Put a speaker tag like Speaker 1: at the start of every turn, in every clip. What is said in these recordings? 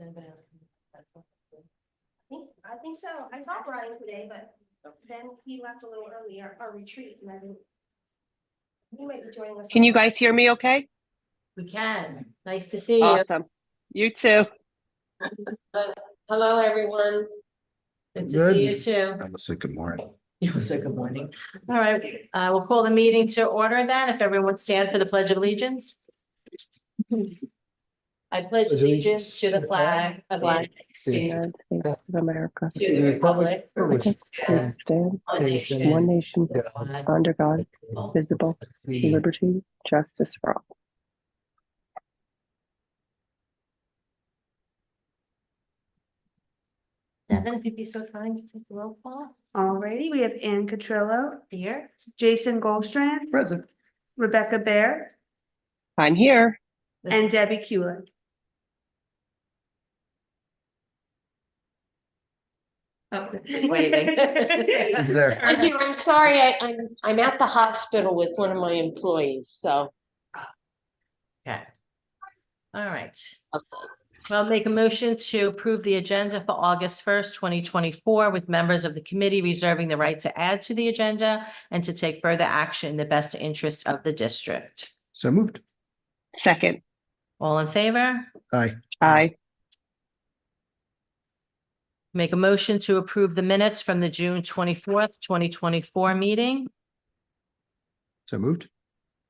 Speaker 1: anybody else? I think so. I saw Brian today, but then he left a little early, our retreat, and I didn't. He might be joining us.
Speaker 2: Can you guys hear me okay?
Speaker 3: We can. Nice to see you.
Speaker 2: Awesome. You too.
Speaker 4: Hello, everyone.
Speaker 3: Good to see you too.
Speaker 5: I was good morning.
Speaker 3: You was good morning. All right, we'll call the meeting to order then, if everyone would stand for the Pledge of Allegiance. I pledge allegiance to the flag of the United States
Speaker 2: United States of America.
Speaker 3: to the republic for which it stands,
Speaker 2: Stand
Speaker 3: one nation,
Speaker 2: one nation under God, visible, liberty, justice for all.
Speaker 3: Devin, if you'd be so kind to take the roll call.
Speaker 6: Alrighty, we have Ann Catrillo,
Speaker 3: Here.
Speaker 6: Jason Goldstrand,
Speaker 5: Present.
Speaker 6: Rebecca Baird,
Speaker 2: I'm here.
Speaker 6: and Debbie Kulik.
Speaker 3: Oh, waving.
Speaker 5: He's there.
Speaker 4: I'm here. I'm sorry. I'm at the hospital with one of my employees, so.
Speaker 3: Okay. All right. I'll make a motion to approve the agenda for August 1st, 2024, with members of the committee reserving the right to add to the agenda and to take further action in the best interest of the district.
Speaker 5: So moved.
Speaker 2: Second.
Speaker 3: All in favor?
Speaker 5: Aye.
Speaker 2: Aye.
Speaker 3: Make a motion to approve the minutes from the June 24th, 2024 meeting.
Speaker 5: So moved.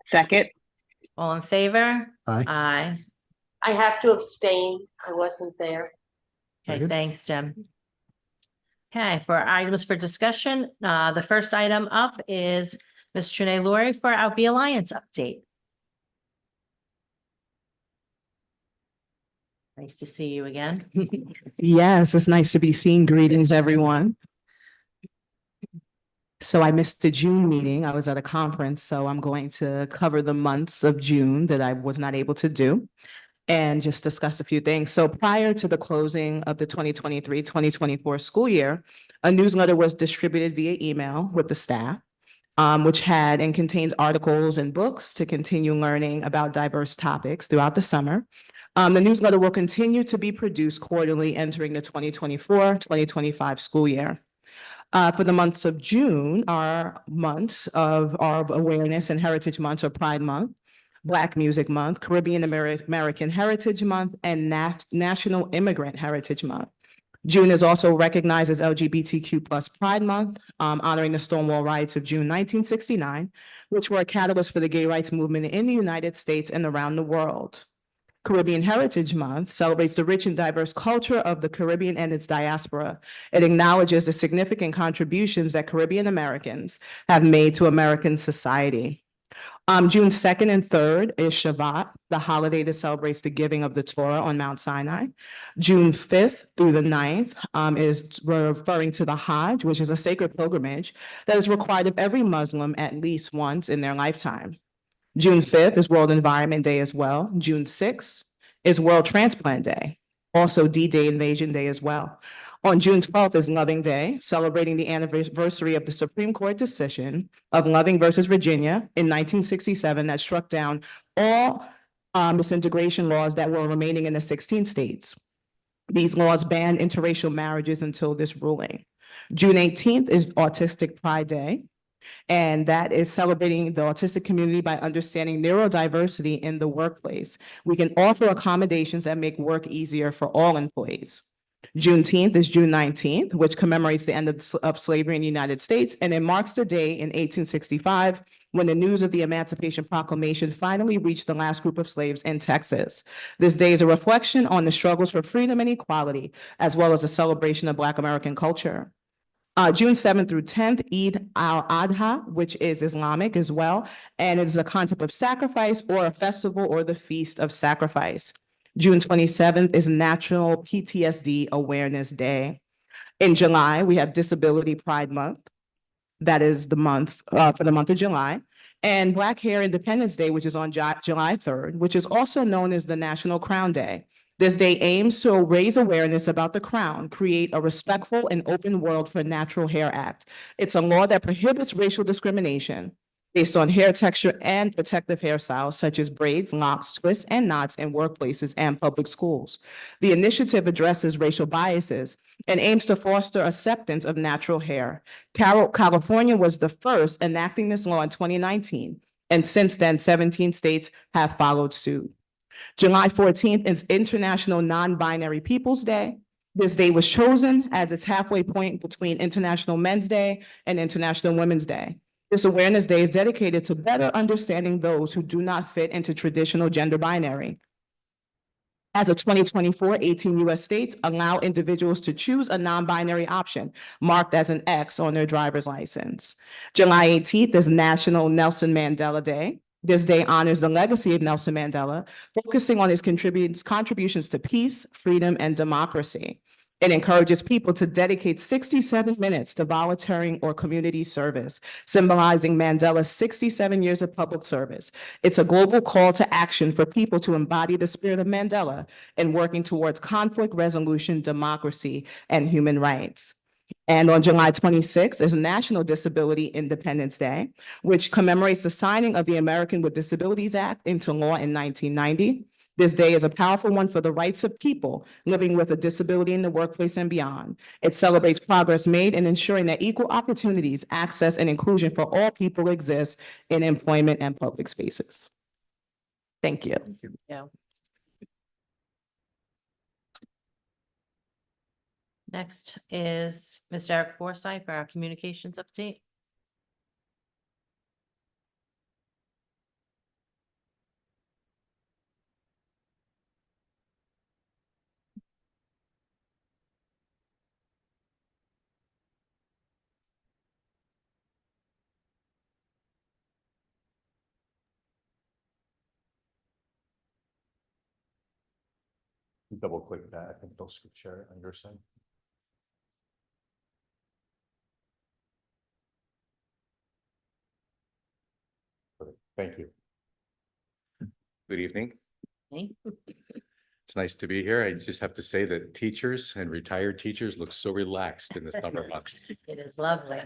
Speaker 2: Second.
Speaker 3: All in favor?
Speaker 5: Aye.
Speaker 3: Aye.
Speaker 4: I have to abstain. I wasn't there.
Speaker 3: Okay,
Speaker 5: Very good.
Speaker 3: thanks, Jim. Okay, for items for discussion, the first item up is Ms. Trinae Laurie for our Be Alliance update. Nice to see you again.
Speaker 7: Yes, it's nice to be seen. Greetings, everyone. So I missed the June meeting. I was at a conference, so I'm going to cover the months of June that I was not able to do and just discuss a few things. So prior to the closing of the 2023-2024 school year, a newsletter was distributed via email with the staff, which had and contained articles and books to continue learning about diverse topics throughout the summer. The newsletter will continue to be produced quarterly entering the 2024-2025 school year. For the months of June, our months of awareness and heritage months are Pride Month, Black Music Month, Caribbean American Heritage Month, and National Immigrant Heritage Month. June is also recognized as LGBTQ+ Pride Month, honoring the Stonewall Riots of June 1969, which were a catalyst for the gay rights movement in the United States and around the world. Caribbean Heritage Month celebrates the rich and diverse culture of the Caribbean and its diaspora. It acknowledges the significant contributions that Caribbean Americans have made to American society. June 2nd and 3rd is Shabbat, the holiday that celebrates the giving of the Torah on Mount Sinai. June 5th through the 9th is referring to the Hajj, which is a sacred pilgrimage that is required of every Muslim at least once in their lifetime. June 5th is World Environment Day as well. June 6th is World Transplant Day, also D-Day Invasion Day as well. On June 12th is Loving Day, celebrating the anniversary of the Supreme Court decision of Loving versus Virginia in 1967 that struck down all disintegration laws that were remaining in the 16 states. These laws banned interracial marriages until this ruling. June 18th is Autistic Pride Day, and that is celebrating the autistic community by understanding neurodiversity in the workplace. We can offer accommodations that make work easier for all employees. Juneteenth is June 19th, which commemorates the end of slavery in the United States, and it marks the day in 1865 when the news of the Emancipation Proclamation finally reached the last group of slaves in Texas. This day is a reflection on the struggles for freedom and equality, as well as a celebration of Black American culture. June 7th through 10th, Eid al-Adha, which is Islamic as well, and it is a concept of sacrifice or a festival or the feast of sacrifice. June 27th is National PTSD Awareness Day. In July, we have Disability Pride Month. That is the month for the month of July. And Black Hair Independence Day, which is on July 3rd, which is also known as the National Crown Day. This day aims to raise awareness about the crown, create a respectful and open world for Natural Hair Act. It's a law that prohibits racial discrimination based on hair texture and protective hairstyles such as braids, locks, twists, and knots in workplaces and public schools. The initiative addresses racial biases and aims to foster acceptance of natural hair. California was the first enacting this law in 2019, and since then, 17 states have followed suit. July 14th is International Non-Binary Peoples Day. This day was chosen as its halfway point between International Men's Day and International Women's Day. This Awareness Day is dedicated to better understanding those who do not fit into traditional gender binary. As of 2024, 18 US states allow individuals to choose a non-binary option marked as an X on their driver's license. July 18th is National Nelson Mandela Day. This day honors the legacy of Nelson Mandela, focusing on his contributions to peace, freedom, and democracy. It encourages people to dedicate 67 minutes to volunteering or community service, symbolizing Mandela's 67 years of public service. It's a global call to action for people to embody the spirit of Mandela in working towards conflict resolution, democracy, and human rights. And on July 26th is National Disability Independence Day, which commemorates the signing of the American with Disabilities Act into law in 1990. This day is a powerful one for the rights of people living with a disability in the workplace and beyond. It celebrates progress made in ensuring that equal opportunities, access, and inclusion for all people exist in employment and public spaces. Thank you.
Speaker 3: Yeah. Next is Mr. Eric Forsyth for our communications update.
Speaker 8: Double click that. I think they'll share it on your side. Perfect. Thank you. Good evening.
Speaker 3: Hey.
Speaker 8: It's nice to be here. I just have to say that teachers and retired teachers look so relaxed in the summer months.
Speaker 3: It is lovely.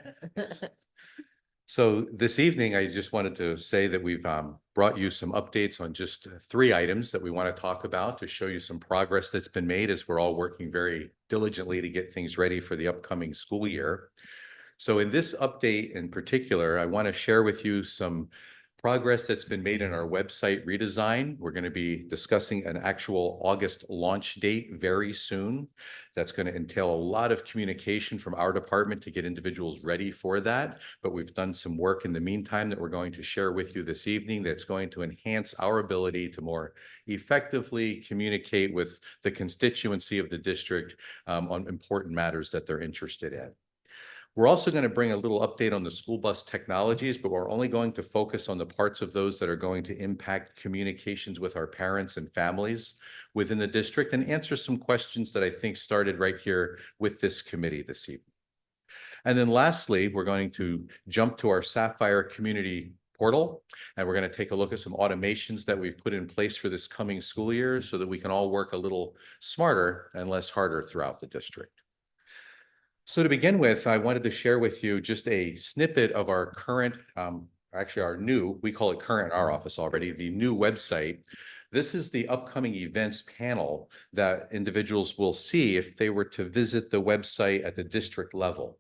Speaker 8: So this evening, I just wanted to say that we've brought you some updates on just 3 items that we want to talk about to show you some progress that's been made as we're all working very diligently to get things ready for the upcoming school year. So in this update in particular, I want to share with you some progress that's been made in our website redesign. We're going to be discussing an actual August launch date very soon. That's going to entail a lot of communication from our department to get individuals ready for that. But we've done some work in the meantime that we're going to share with you this evening that's going to enhance our ability to more effectively communicate with the constituency of the district on important matters that they're interested in. We're also going to bring a little update on the school bus technologies, but we're only going to focus on the parts of those that are going to impact communications with our parents and families within the district and answer some questions that I think started right here with this committee this evening. And then lastly, we're going to jump to our Sapphire Community Portal, and we're going to take a look at some automations that we've put in place for this coming school year so that we can all work a little smarter and less harder throughout the district. So to begin with, I wanted to share with you just a snippet of our current, actually our new, we call it current in our office already, the new website. This is the upcoming events panel that individuals will see if they were to visit the website at the district level.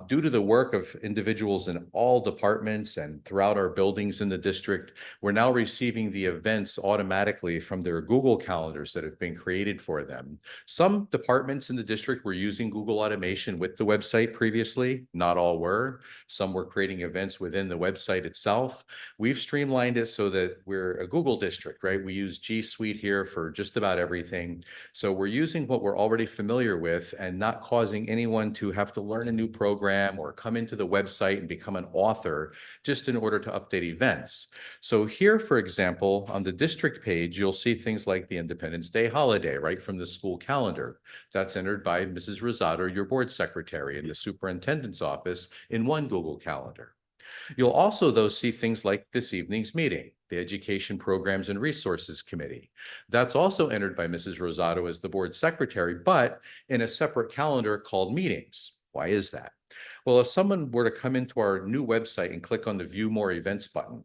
Speaker 8: Due to the work of individuals in all departments and throughout our buildings in the district, we're now receiving the events automatically from their Google calendars that have been created for them. Some departments in the district were using Google automation with the website previously. Not all were. Some were creating events within the website itself. We've streamlined it so that we're a Google district, right? We use G Suite here for just about everything. So we're using what we're already familiar with and not causing anyone to have to learn a new program or come into the website and become an author just in order to update events. So here, for example, on the district page, you'll see things like the Independence Day holiday right from the school calendar. That's entered by Mrs. Rosado, your board secretary, in the superintendent's office in one Google Calendar. You'll also, though, see things like this evening's meeting, the Education Programs and Resources Committee. That's also entered by Mrs. Rosado as the board secretary, but in a separate calendar called Meetings. Why is that? Well, if someone were to come into our new website and click on the View More Events button,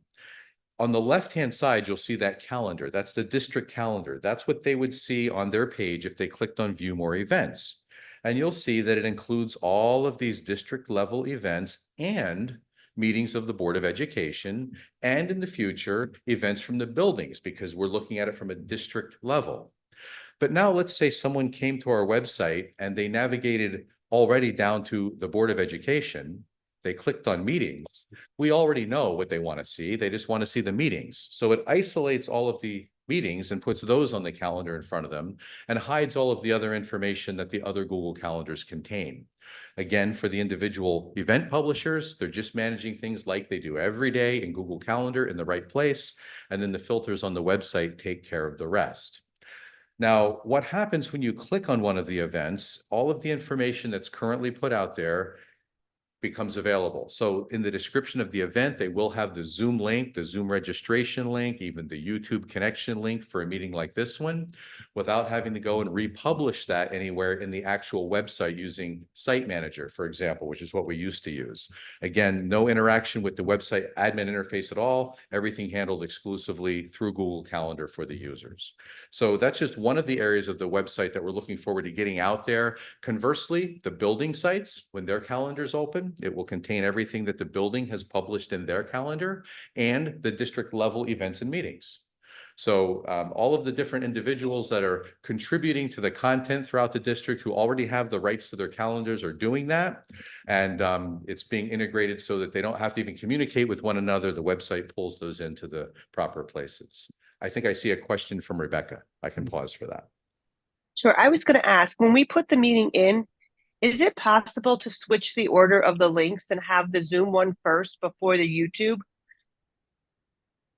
Speaker 8: on the left-hand side, you'll see that calendar. That's the district calendar. That's what they would see on their page if they clicked on View More Events. And you'll see that it includes all of these district level events and meetings of the Board of Education, and in the future, events from the buildings, because we're looking at it from a district level. But now let's say someone came to our website and they navigated already down to the Board of Education. They clicked on meetings. We already know what they want to see. They just want to see the meetings. So it isolates all of the meetings and puts those on the calendar in front of them and hides all of the other information that the other Google calendars contain. Again, for the individual event publishers, they're just managing things like they do every day in Google Calendar in the right place. And then the filters on the website take care of the rest. Now, what happens when you click on one of the events, all of the information that's currently put out there becomes available. So in the description of the event, they will have the Zoom link, the Zoom registration link, even the YouTube connection link for a meeting like this one, without having to go and republish that anywhere in the actual website using Site Manager, for example, which is what we used to use. Again, no interaction with the website admin interface at all, everything handled exclusively through Google Calendar for the users. So that's just one of the areas of the website that we're looking forward to getting out there. Conversely, the building sites, when their calendars open, it will contain everything that the building has published in their calendar and the district level events and meetings. So all of the different individuals that are contributing to the content throughout the district who already have the rights to their calendars are doing that. And it's being integrated so that they don't have to even communicate with one another. The website pulls those into the proper places. I think I see a question from Rebecca. I can pause for that.
Speaker 2: Sure. I was going to ask, when we put the meeting in, is it possible to switch the order of the links and have the Zoom one first before the YouTube?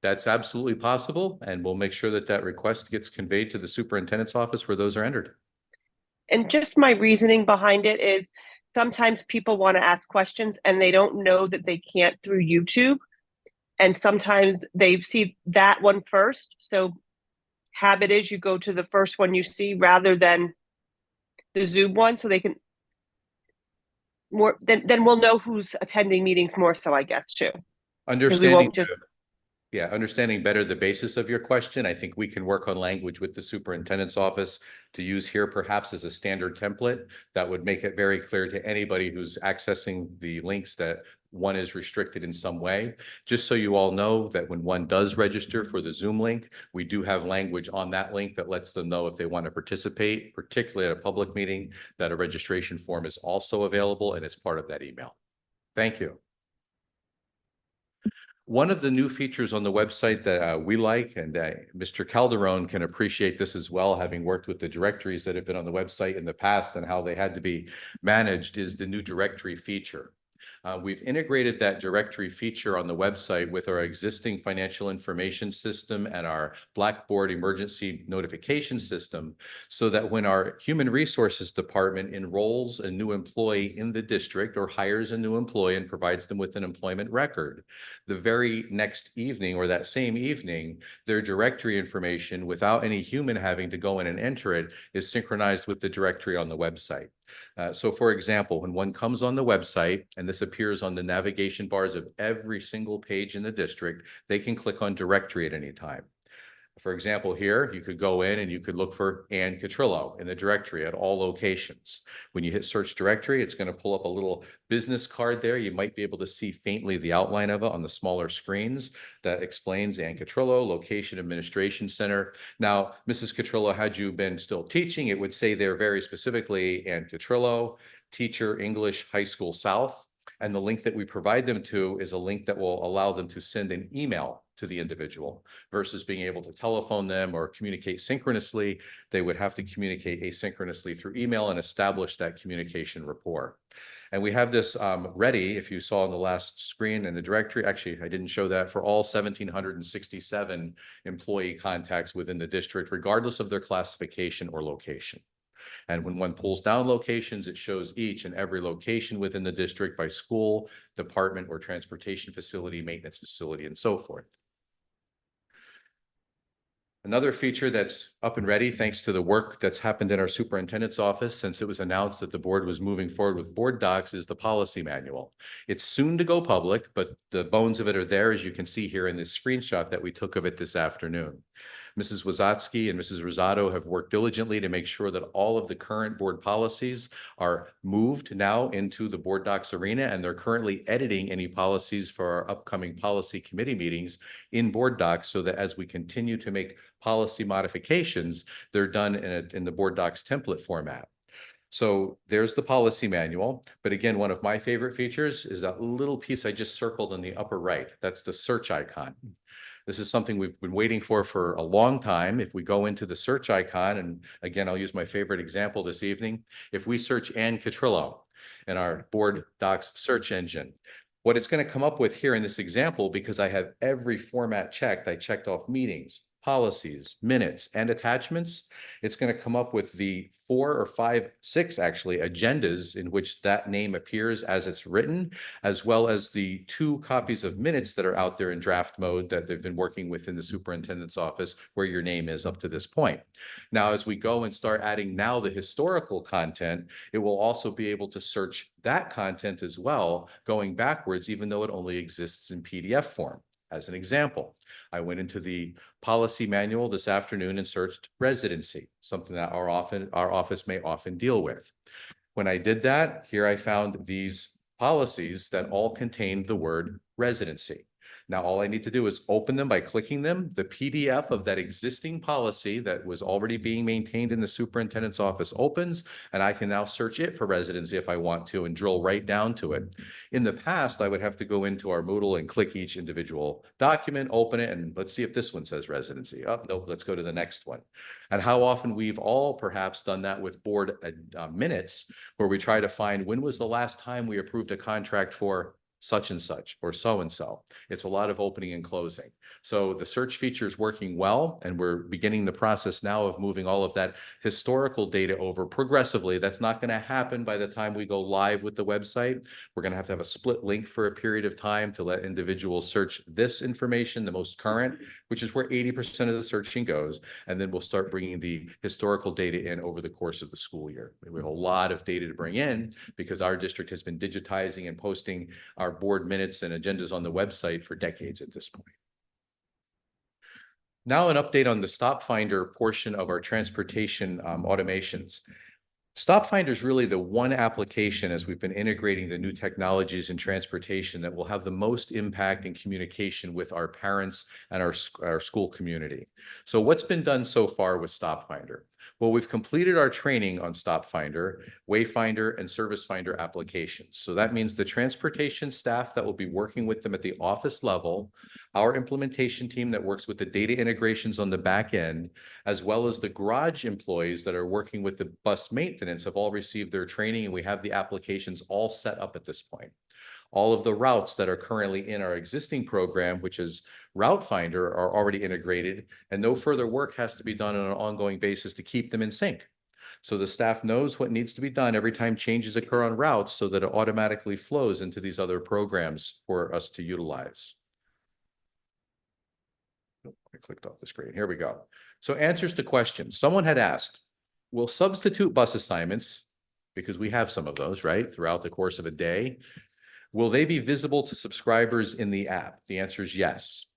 Speaker 8: That's absolutely possible, and we'll make sure that that request gets conveyed to the superintendent's office where those are entered.
Speaker 2: And just my reasoning behind it is sometimes people want to ask questions and they don't know that they can't through YouTube. And sometimes they see that one first. So habit is you go to the first one you see rather than the Zoom one, so they can more then we'll know who's attending meetings more so, I guess, too.
Speaker 8: Understanding,
Speaker 2: just
Speaker 8: understanding better the basis of your question, I think we can work on language with the superintendent's office to use here perhaps as a standard template that would make it very clear to anybody who's accessing the links that one is restricted in some way. Just so you all know that when one does register for the Zoom link, we do have language on that link that lets them know if they want to participate, particularly at a public meeting, that a registration form is also available and it's part of that email. Thank you. One of the new features on the website that we like, and Mr. Calderon can appreciate this as well, having worked with the directories that have been on the website in the past and how they had to be managed, is the new directory feature. We've integrated that directory feature on the website with our existing financial information system and our Blackboard emergency notification system, so that when our human resources department enrolls a new employee in the district or hires a new employee and provides them with an employment record, the very next evening or that same evening, their directory information, without any human having to go in and enter it, is synchronized with the directory on the website. So for example, when one comes on the website, and this appears on the navigation bars of every single page in the district, they can click on directory at any time. For example, here, you could go in and you could look for Ann Catrillo in the directory at all locations. When you hit search directory, it's going to pull up a little business card there. You might be able to see faintly the outline of it on the smaller screens that explains Ann Catrillo, Location Administration Center. Now, Mrs. Catrillo, had you been still teaching, it would say there very specifically Ann Catrillo, teacher, English, High School South. And the link that we provide them to is a link that will allow them to send an email to the individual versus being able to telephone them or communicate synchronously. They would have to communicate asynchronously through email and establish that communication rapport. And we have this ready, if you saw on the last screen in the directory. Actually, I didn't show that, for all 1,767 employee contacts within the district, regardless of their classification or location. And when one pulls down locations, it shows each and every location within the district by school, department, or transportation facility, maintenance facility, and so forth. Another feature that's up and ready, thanks to the work that's happened in our superintendent's office since it was announced that the board was moving forward with board docs, is the policy manual. It's soon to go public, but the bones of it are there, as you can see here in this screenshot that we took of it this afternoon. Mrs. Wazatsky and Mrs. Rosado have worked diligently to make sure that all of the current board policies are moved now into the board docs arena, and they're currently editing any policies for our upcoming policy committee meetings in board docs, so that as we continue to make policy modifications, they're done in the board docs template format. So there's the policy manual. But again, one of my favorite features is that little piece I just circled in the upper right. That's the search icon. This is something we've been waiting for a long time. If we go into the search icon, and again, I'll use my favorite example this evening. If we search Ann Catrillo in our board docs search engine, what it's going to come up with here in this example, because I have every format checked, I checked off meetings, policies, minutes, and attachments, it's going to come up with the 4 or 5, 6 actually agendas in which that name appears as it's written, as well as the 2 copies of minutes that are out there in draft mode that they've been working with in the superintendent's office, where your name is up to this point. Now, as we go and start adding now the historical content, it will also be able to search that content as well, going backwards, even though it only exists in PDF form. As an example, I went into the policy manual this afternoon and searched residency, something that our office may often deal with. When I did that, here I found these policies that all contained the word residency. Now, all I need to do is open them by clicking them. The PDF of that existing policy that was already being maintained in the superintendent's office opens, and I can now search it for residency if I want to and drill right down to it. In the past, I would have to go into our Moodle and click each individual document, open it, and let's see if this one says residency. Oh, nope, let's go to the next one. And how often we've all perhaps done that with board minutes, where we try to find when was the last time we approved a contract for such and such or so and so. It's a lot of opening and closing. So the search feature is working well, and we're beginning the process now of moving all of that historical data over progressively. That's not going to happen by the time we go live with the website. We're going to have a split link for a period of time to let individuals search this information, the most current, which is where 80% of the searching goes. And then we'll start bringing the historical data in over the course of the school year. We have a lot of data to bring in because our district has been digitizing and posting our board minutes and agendas on the website for decades at this point. Now an update on the Stop Finder portion of our transportation automations. Stop Finder is really the one application, as we've been integrating the new technologies in transportation, that will have the most impact in communication with our parents and our school community. So what's been done so far with Stop Finder? Well, we've completed our training on Stop Finder, Wayfinder, and Service Finder applications. So that means the transportation staff that will be working with them at the office level, our implementation team that works with the data integrations on the back end, as well as the garage employees that are working with the bus maintenance, have all received their training, and we have the applications all set up at this point. All of the routes that are currently in our existing program, which is Route Finder, are already integrated, and no further work has to be done on an ongoing basis to keep them in sync. So the staff knows what needs to be done every time changes occur on routes, so that it automatically flows into these other programs for us to utilize. I clicked off the screen. Here we go. So answers to questions. Someone had asked, will substitute bus assignments, because we have some of those, right, throughout the course of a day, will they be visible to subscribers in the app? The answer is yes.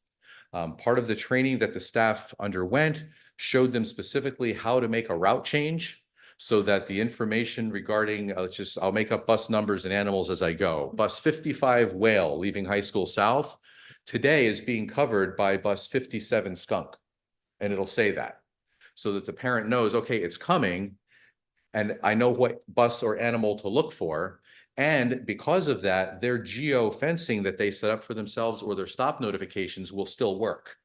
Speaker 8: Part of the training that the staff underwent showed them specifically how to make a route change so that the information regarding, I'll make up bus numbers and animals as I go. Bus 55 Whale leaving High School South today is being covered by bus 57 Skunk. And it'll say that so that the parent knows, okay, it's coming and I know what bus or animal to look for. And because of that, their geo-fencing that they set up for themselves or their stop notifications will still work.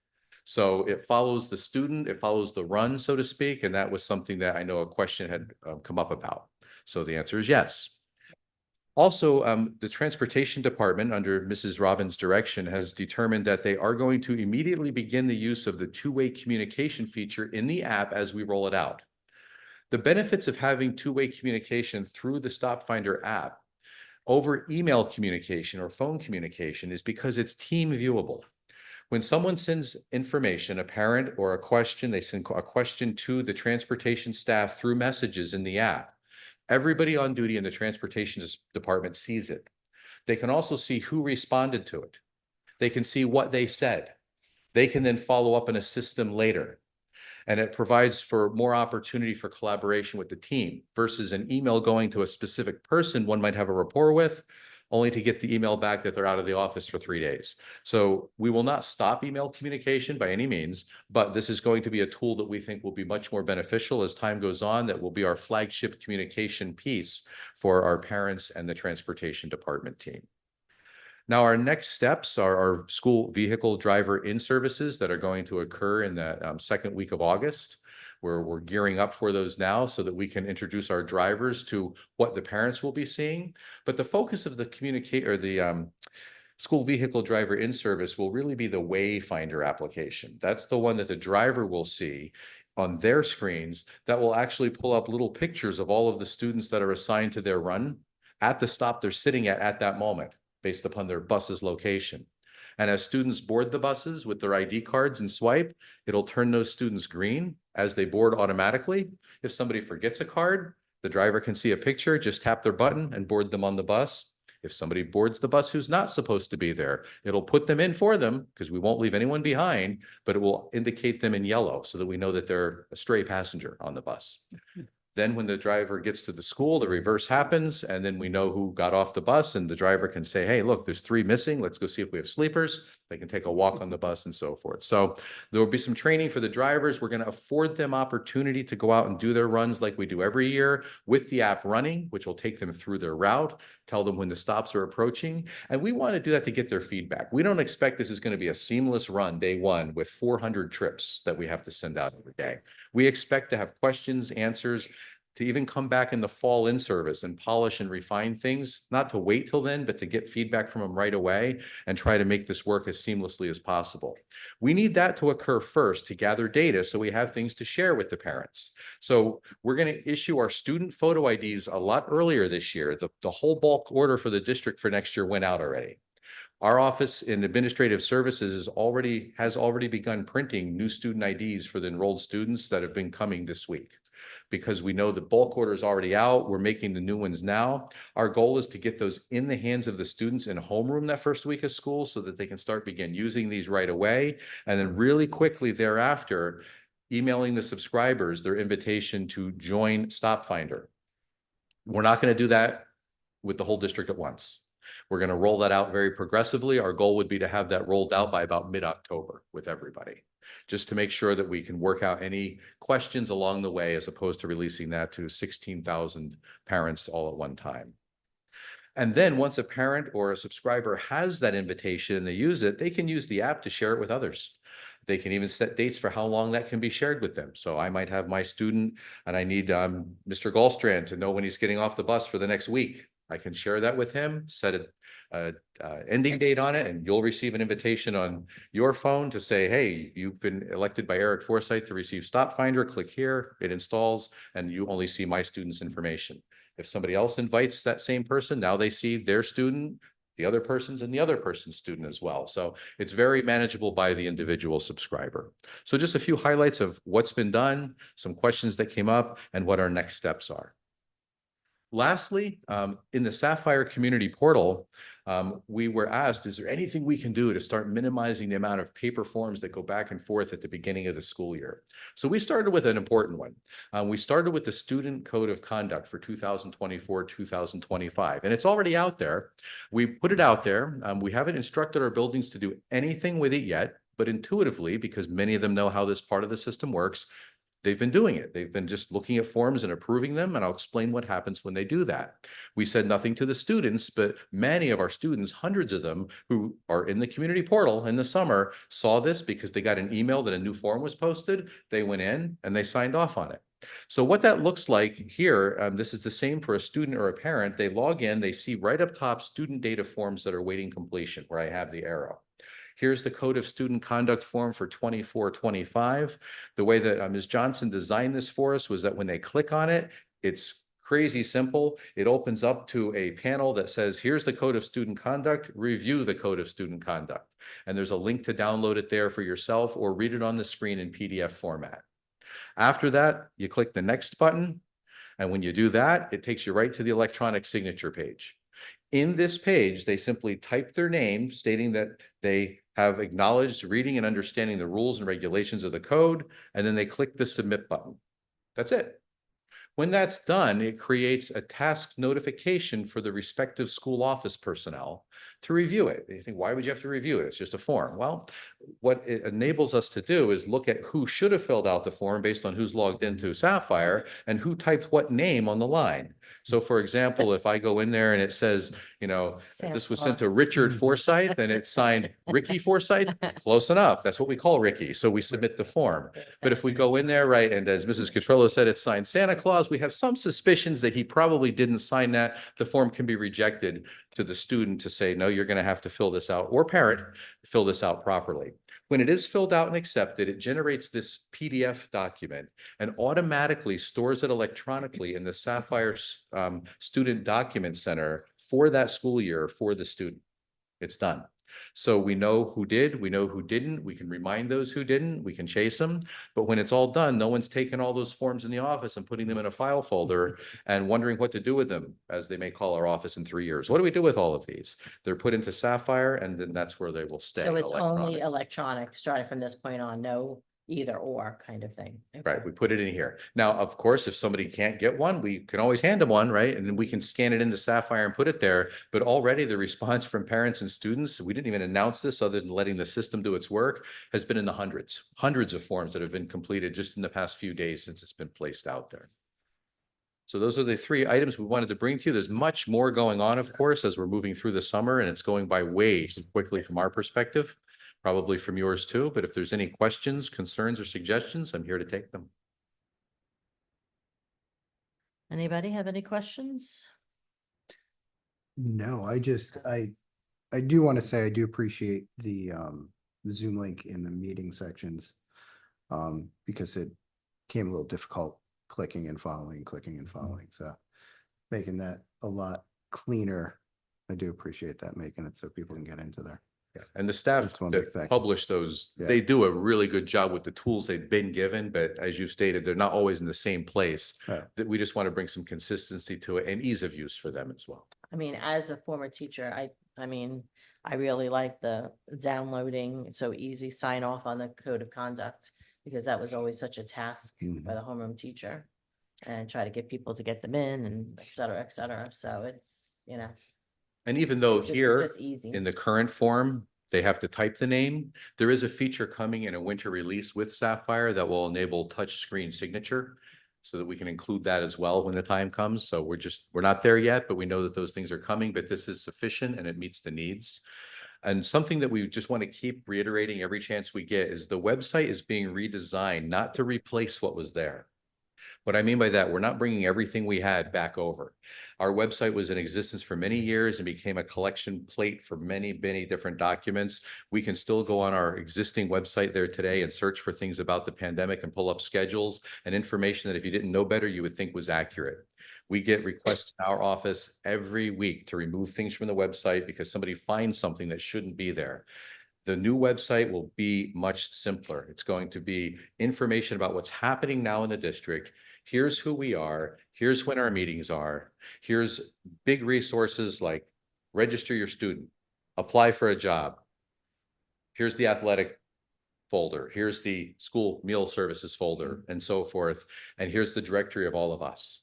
Speaker 8: So it follows the student, it follows the run, so to speak. And that was something that I know a question had come up about. So the answer is yes. Also, the transportation department under Mrs. Robbins' direction has determined that they are going to immediately begin the use of the two-way communication feature in the app as we roll it out. The benefits of having two-way communication through the Stop Finder app over email communication or phone communication is because it's team viewable. When someone sends information, a parent or a question, they send a question to the transportation staff through messages in the app. Everybody on duty in the transportation department sees it. They can also see who responded to it. They can see what they said. They can then follow up in a system later. And it provides for more opportunity for collaboration with the team versus an email going to a specific person one might have a rapport with, only to get the email back that they're out of the office for 3 days. So we will not stop email communication by any means, but this is going to be a tool that we think will be much more beneficial as time goes on, that will be our flagship communication piece for our parents and the transportation department team. Now, our next steps are our school vehicle driver in-services that are going to occur in the second week of August. We're gearing up for those now so that we can introduce our drivers to what the parents will be seeing. But the focus of the school vehicle driver in-service will really be the Wayfinder application. That's the one that the driver will see on their screens that will actually pull up little pictures of all of the students that are assigned to their run at the stop they're sitting at that moment, based upon their bus's location. And as students board the buses with their ID cards and swipe, it'll turn those students green as they board automatically. If somebody forgets a card, the driver can see a picture, just tap their button and board them on the bus. If somebody boards the bus who's not supposed to be there, it'll put them in for them because we won't leave anyone behind, but it will indicate them in yellow so that we know that they're a stray passenger on the bus. Then when the driver gets to the school, the reverse happens, and then we know who got off the bus, and the driver can say, hey, look, there's 3 missing. Let's go see if we have sleepers. They can take a walk on the bus and so forth. So there will be some training for the drivers. We're going to afford them opportunity to go out and do their runs like we do every year with the app running, which will take them through their route, tell them when the stops are approaching. And we want to do that to get their feedback. We don't expect this is going to be a seamless run day one with 400 trips that we have to send out every day. We expect to have questions, answers, to even come back in the fall in service and polish and refine things, not to wait till then, but to get feedback from them right away and try to make this work as seamlessly as possible. We need that to occur first to gather data so we have things to share with the parents. So we're going to issue our student photo IDs a lot earlier this year. The whole bulk order for the district for next year went out already. Our office in administrative services has already begun printing new student IDs for the enrolled students that have been coming this week. Because we know the bulk order is already out, we're making the new ones now. Our goal is to get those in the hands of the students in homeroom that first week of school so that they can begin using these right away. And then really quickly thereafter, emailing the subscribers their invitation to join StopFinder. We're not going to do that with the whole district at once. We're going to roll that out very progressively. Our goal would be to have that rolled out by about mid-October with everybody, just to make sure that we can work out any questions along the way, as opposed to releasing that to 16,000 parents all at one time. And then once a parent or a subscriber has that invitation and they use it, they can use the app to share it with others. They can even set dates for how long that can be shared with them. So I might have my student and I need Mr. Gallstrand to know when he's getting off the bus for the next week. I can share that with him, set a ending date on it, and you'll receive an invitation on your phone to say, hey, you've been elected by Eric Forsythe to receive StopFinder. Click here, it installs, and you only see my student's information. If somebody else invites that same person, now they see their student, the other person's, and the other person's student as well. So it's very manageable by the individual subscriber. So just a few highlights of what's been done, some questions that came up, and what our next steps are. Lastly, in the Sapphire Community Portal, we were asked, is there anything we can do to start minimizing the amount of paper forms that go back and forth at the beginning of the school year? So we started with an important one. We started with the Student Code of Conduct for 2024-2025, and it's already out there. We put it out there. We haven't instructed our buildings to do anything with it yet, but intuitively, because many of them know how this part of the system works, they've been doing it. They've been just looking at forms and approving them, and I'll explain what happens when they do that. We said nothing to the students, but many of our students, hundreds of them who are in the community portal in the summer, saw this because they got an email that a new form was posted. They went in and they signed off on it. So what that looks like here, this is the same for a student or a parent. They log in, they see right up top student data forms that are waiting completion, where I have the arrow. Here's the Code of Student Conduct form for 24-25. The way that Ms. Johnson designed this for us was that when they click on it, it's crazy simple. It opens up to a panel that says, here's the code of student conduct, review the code of student conduct. And there's a link to download it there for yourself or read it on the screen in PDF format. After that, you click the next button. And when you do that, it takes you right to the electronic signature page. In this page, they simply type their name, stating that they have acknowledged reading and understanding the rules and regulations of the code, and then they click the submit button. That's it. When that's done, it creates a task notification for the respective school office personnel to review it. You think, why would you have to review it? It's just a form. Well, what it enables us to do is look at who should have filled out the form based on who's logged into Sapphire and who typed what name on the line. So for example, if I go in there and it says, you know,
Speaker 3: Santa
Speaker 8: this was sent to
Speaker 3: Claus.
Speaker 8: Richard Forsyth and it's signed Ricky Forsyth, close enough. That's what we call Ricky. So we submit the form. But if we go in there, right, and as Mrs. Cotrillo said, it's signed Santa Claus, we have some suspicions that he probably didn't sign that. The form can be rejected to the student to say, no, you're going to have to fill this out, or parent, fill this out properly. When it is filled out and accepted, it generates this PDF document and automatically stores it electronically in the Sapphire Student Document Center for that school year for the student. It's done. So we know who did, we know who didn't, we can remind those who didn't, we can chase them. But when it's all done, no one's taking all those forms in the office and putting them in a file folder and wondering what to do with them, as they may call our office in 3 years. What do we do with all of these? They're put into Sapphire, and then that's where they will stay.
Speaker 3: So it's only
Speaker 8: electronic.
Speaker 3: electronic, starting from this point on, no either or kind of thing.
Speaker 8: Right,
Speaker 3: Okay.
Speaker 8: we put it in here. Now, of course, if somebody can't get one, we can always hand them one, right? And then we can scan it into Sapphire and put it there. But already the response from parents and students, we didn't even announce this other than letting the system do its work, has been in the hundreds of forms that have been completed just in the past few days since it's been placed out there. So those are the 3 items we wanted to bring to you. There's much more going on, of course, as we're moving through the summer, and it's going by way too quickly from our perspective. Probably from yours too, but if there's any questions, concerns, or suggestions, I'm here to take them.
Speaker 3: Anybody have any questions?
Speaker 5: No, I do want to say I do appreciate the Zoom link in the meeting sections. Because it became a little difficult clicking and following. So making that a lot cleaner. I do appreciate that, making it so people can get into there.
Speaker 8: Yeah. And the staff
Speaker 5: That's one big
Speaker 8: that
Speaker 5: thing.
Speaker 8: publish those,
Speaker 5: Yeah.
Speaker 8: they do a really good job with the tools they've been given, but as you stated, they're not always in the same place.
Speaker 5: Yeah.
Speaker 8: That we just want to bring some consistency to it and ease of use for them as well.
Speaker 3: I mean, as a former teacher, I mean, I really like the downloading. It's so easy, sign off on the code of conduct, because that was always such a task by the homeroom teacher, and try to get people to get them in and et cetera, et cetera. So it's, you know,
Speaker 8: And even though
Speaker 3: just
Speaker 8: here
Speaker 3: easy.
Speaker 8: in the current form, they have to type the name, there is a feature coming in a winter release with Sapphire that will enable touchscreen signature so that we can include that as well when the time comes. So we're not there yet, but we know that those things are coming, but this is sufficient and it meets the needs. And something that we just want to keep reiterating every chance we get is the website is being redesigned, not to replace what was there. What I mean by that, we're not bringing everything we had back over. Our website was in existence for many years and became a collection plate for many, many different documents. We can still go on our existing website there today and search for things about the pandemic and pull up schedules and information that if you didn't know better, you would think was accurate. We get requests in our office every week to remove things from the website because somebody finds something that shouldn't be there. The new website will be much simpler. It's going to be information about what's happening now in the district. Here's who we are. Here's when our meetings are. Here's big resources like register your student, apply for a job. Here's the athletic folder. Here's the school meal services folder and so forth. And here's the directory of all of us.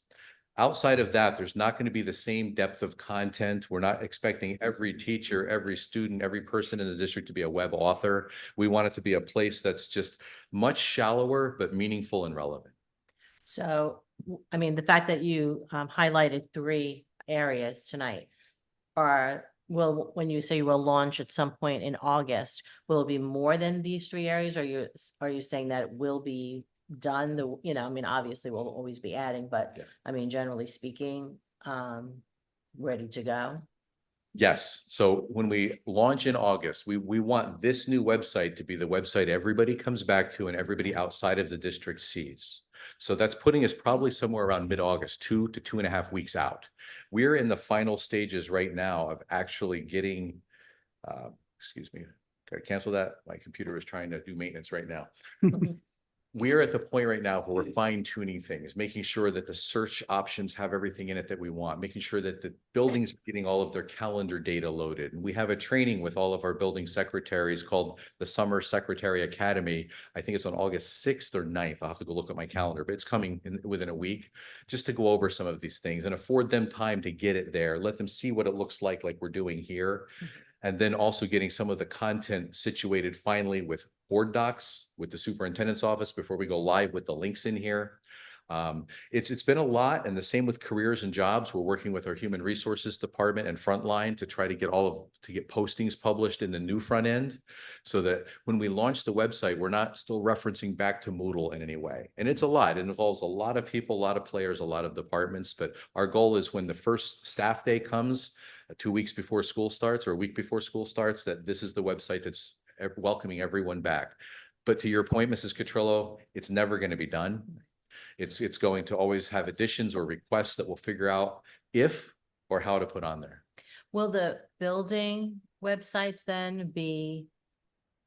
Speaker 8: Outside of that, there's not going to be the same depth of content. We're not expecting every teacher, every student, every person in the district to be a web author. We want it to be a place that's just much shallower, but meaningful and relevant.
Speaker 3: So, I mean, the fact that you highlighted 3 areas tonight when you say you will launch at some point in August, will it be more than these 3 areas? Or are you saying that it will be done? I mean, obviously we'll always be adding, but
Speaker 8: Yeah.
Speaker 3: I mean, generally speaking, ready to go.
Speaker 8: Yes, so when we launch in August, we want this new website to be the website everybody comes back to and everybody outside of the district sees. So that's putting us probably somewhere around mid-August, 2 to 2.5 weeks out. We're in the final stages right now of actually getting, excuse me, can I cancel that? My computer is trying to do maintenance right now. We're at the point right now where we're fine tuning things, making sure that the search options have everything in it that we want, making sure that the buildings are getting all of their calendar data loaded. And we have a training with all of our building secretaries called the Summer Secretary Academy. I think it's on August 6th or 9th. I'll have to go look at my calendar, but it's coming within a week just to go over some of these things and afford them time to get it there. Let them see what it looks like we're doing here. And then also getting some of the content situated finally with board docs with the superintendent's office before we go live with the links in here. It's been a lot, and the same with careers and jobs. We're working with our human resources department and frontline to try to get postings published in the new front end, so that when we launch the website, we're not still referencing back to Moodle in any way. And it's a lot. It involves a lot of people, a lot of players, a lot of departments. But our goal is when the first staff day comes, 2 weeks before school starts or a week before school starts, that this is the website that's welcoming everyone back. But to your point, Mrs. Catrillo, it's never going to be done. It's going to always have additions or requests that we'll figure out if or how to put on there.
Speaker 3: Will the building websites then be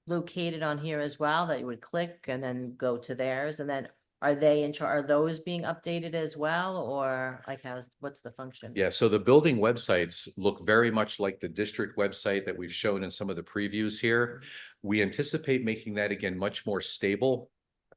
Speaker 3: located on here as well, that you would click and then go to theirs? And then are they in charge, are those being updated as well? Or like what's the function?
Speaker 8: Yeah, so the building websites look very much like the district website that we've shown in some of the previews here. We anticipate making that again much more stable.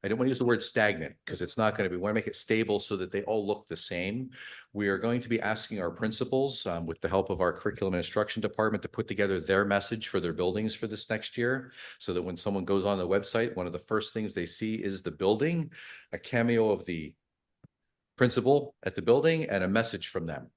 Speaker 8: I don't want to use the word stagnant because it's not going to be. We want to make it stable so that they all look the same. We are going to be asking our principals, with the help of our curriculum and instruction department, to put together their message for their buildings for this next year, so that when someone goes on the website, one of the first things they see is the building, a cameo of the principal at the building, and a message from them.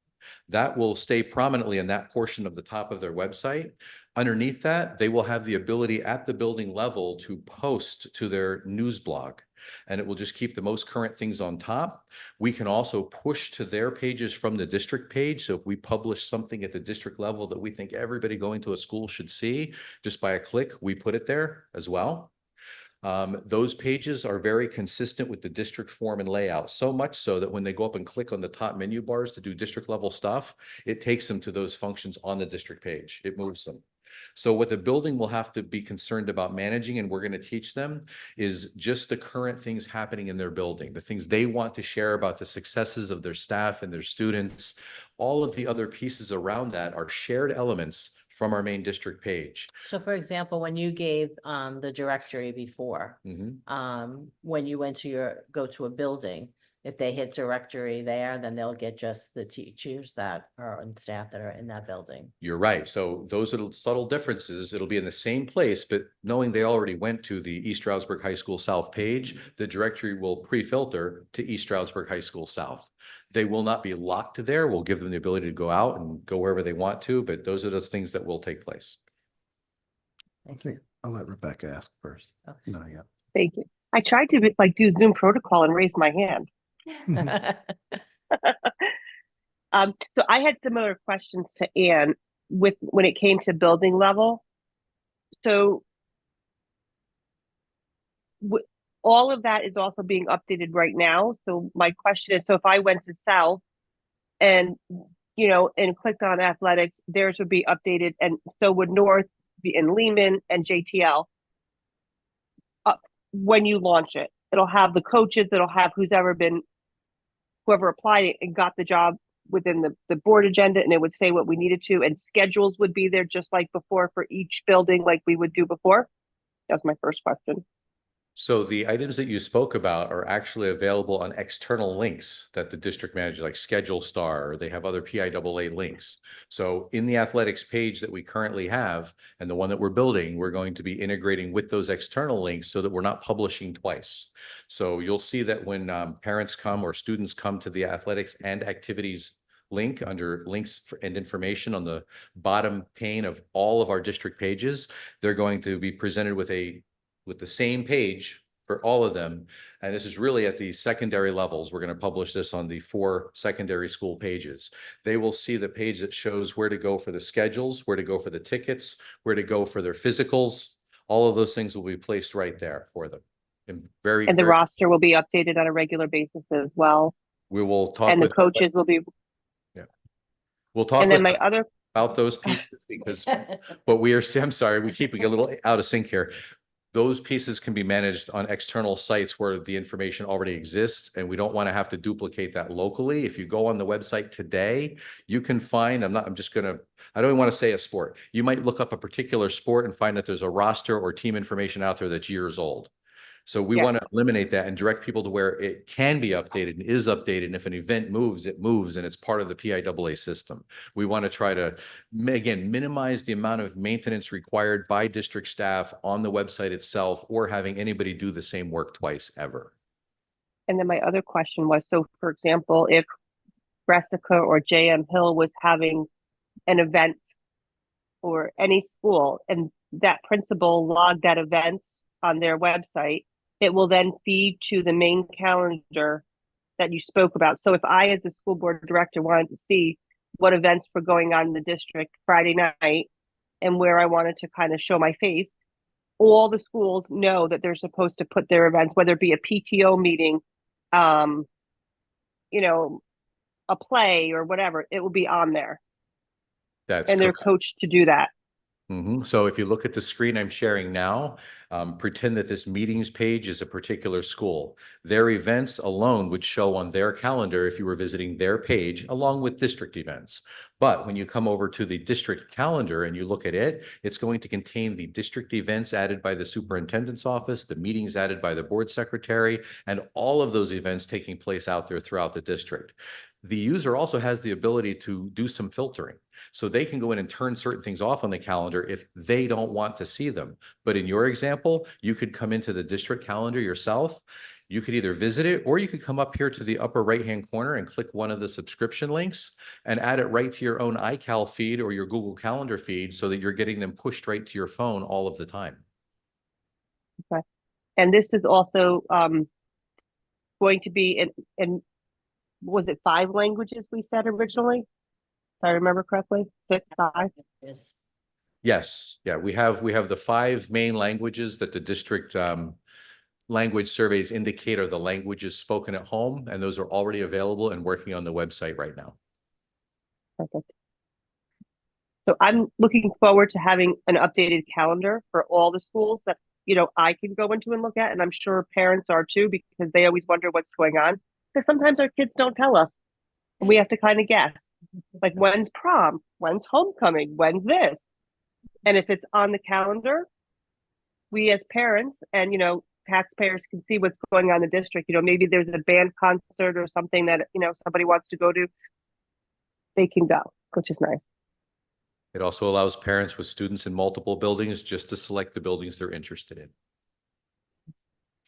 Speaker 8: That will stay prominently in that portion of the top of their website. Underneath that, they will have the ability at the building level to post to their news blog, and it will just keep the most current things on top. We can also push to their pages from the district page. So if we publish something at the district level that we think everybody going to a school should see, just by a click, we put it there as well. Those pages are very consistent with the district form and layout, so much so that when they go up and click on the top menu bars to do district level stuff, it takes them to those functions on the district page. It moves them. So what the building will have to be concerned about managing, and we're going to teach them, is just the current things happening in their building, the things they want to share about the successes of their staff and their students. All of the other pieces around that are shared elements from our main district page.
Speaker 3: So for example, when you gave the directory before, when you went to go to a building, if they hit directory there, then they'll get just the teachers that are on staff that are in that building.
Speaker 8: You're right. So those little subtle differences, it'll be in the same place, but knowing they already went to the East Stroudsburg High School South page, the directory will pre-filter to East Stroudsburg High School South. They will not be locked there. We'll give them the ability to go out and go wherever they want to, but those are the things that will take place.
Speaker 3: Thank you.
Speaker 5: I'll let Rebecca ask first.
Speaker 3: Okay.
Speaker 5: No, yeah.
Speaker 2: Thank you. I tried to do Zoom protocol and raise my hand. So I had similar questions to Anne when it came to building level. So all of that is also being updated right now. So my question is, so if I went to South and, and clicked on athletics, theirs would be updated, and so would North be in Lehman and JTL. When you launch it, it'll have the coaches, it'll have whoever applied and got the job within the board agenda, and it would say what we needed to, and schedules would be there just like before for each building, like we would do before. That's my first question.
Speaker 8: So the items that you spoke about are actually available on external links that the district manager, like Schedule Star, or they have other PIAA links. So in the athletics page that we currently have, and the one that we're building, we're going to be integrating with those external links so that we're not publishing twice. So you'll see that when parents come or students come to the athletics and activities link under links and information on the bottom pane of all of our district pages, they're going to be presented with the same page for all of them. And this is really at the secondary levels. We're going to publish this on the 4 secondary school pages. They will see the page that shows where to go for the schedules, where to go for the tickets, where to go for their physicals. All of those things will be placed right there for them. And
Speaker 2: And the roster will be updated on a regular basis as well.
Speaker 8: we will talk
Speaker 2: And the
Speaker 8: with
Speaker 2: coaches will be,
Speaker 8: we'll talk
Speaker 2: and then
Speaker 8: with
Speaker 2: my other,
Speaker 8: about those pieces because what we are, I'm sorry, we keep a little out of sync here. Those pieces can be managed on external sites where the information already exists, and we don't want to have to duplicate that locally. If you go on the website today, you can find, I don't even want to say a sport. You might look up a particular sport and find that there's a roster or team information out there that's years old. So we
Speaker 2: Yeah.
Speaker 8: want to eliminate that and direct people to where it can be updated and is updated. And if an event moves, it moves, and it's part of the PIAA system. We want to try to, again, minimize the amount of maintenance required by district staff on the website itself or having anybody do the same work twice ever.
Speaker 2: and then my other question was, so for example, if Brescia or JM Hill was having an event or any school and that principal logged that event on their website, it will then feed to the main calendar that you spoke about. So if I, as a school board director, wanted to see what events were going on in the district Friday night and where I wanted to kind of show my face, all the schools know that they're supposed to put their events, whether it be a PTO meeting, you know, a play or whatever, it will be on there.
Speaker 8: That's
Speaker 2: And they're
Speaker 8: correct.
Speaker 2: coached to do that.
Speaker 8: So if you look at the screen I'm sharing now, pretend that this meetings page is a particular school. Their events alone would show on their calendar if you were visiting their page, along with district events. But when you come over to the district calendar and you look at it, it's going to contain the district events added by the superintendent's office, the meetings added by the board secretary, and all of those events taking place out there throughout the district. The user also has the ability to do some filtering. So they can go in and turn certain things off on the calendar if they don't want to see them. But in your example, you could come into the district calendar yourself. You could either visit it or you could come up here to the upper right-hand corner and click one of the subscription links and add it right to your own iCal feed or your Google Calendar feed so that you're getting them pushed right to your phone all of the time.
Speaker 2: Okay. And this is also going to be in was it 5 languages we said originally? If I remember correctly, 6, 5?
Speaker 3: Yes.
Speaker 8: Yes, yeah, we have the 5 main languages that the district language surveys indicate are the languages spoken at home, and those are already available and working on the website right now.
Speaker 2: Perfect. So I'm looking forward to having an updated calendar for all the schools that, you know, I can go into and look at, and I'm sure parents are too, because they always wonder what's going on. Because sometimes our kids don't tell us, and we have to kind of guess. Like, when's prom? When's homecoming? When's this? And if it's on the calendar, we as parents and, you know, taxpayers can see what's going on in the district. You know, maybe there's a band concert or something that, you know, somebody wants to go to. They can go, which is nice.
Speaker 8: It also allows parents with students in multiple buildings just to select the buildings they're interested in.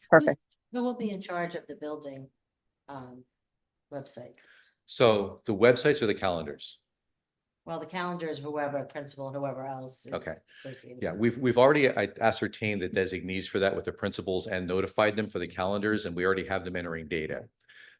Speaker 2: Perfect.
Speaker 3: Who will be in charge of the building websites?
Speaker 8: So the websites are the calendars.
Speaker 3: Well, the calendar is whoever, principal, and whoever else is
Speaker 8: Okay.
Speaker 3: associated.
Speaker 8: Yeah, we've already ascertained the designees for that with the principals and notified them for the calendars, and we already have them entering data.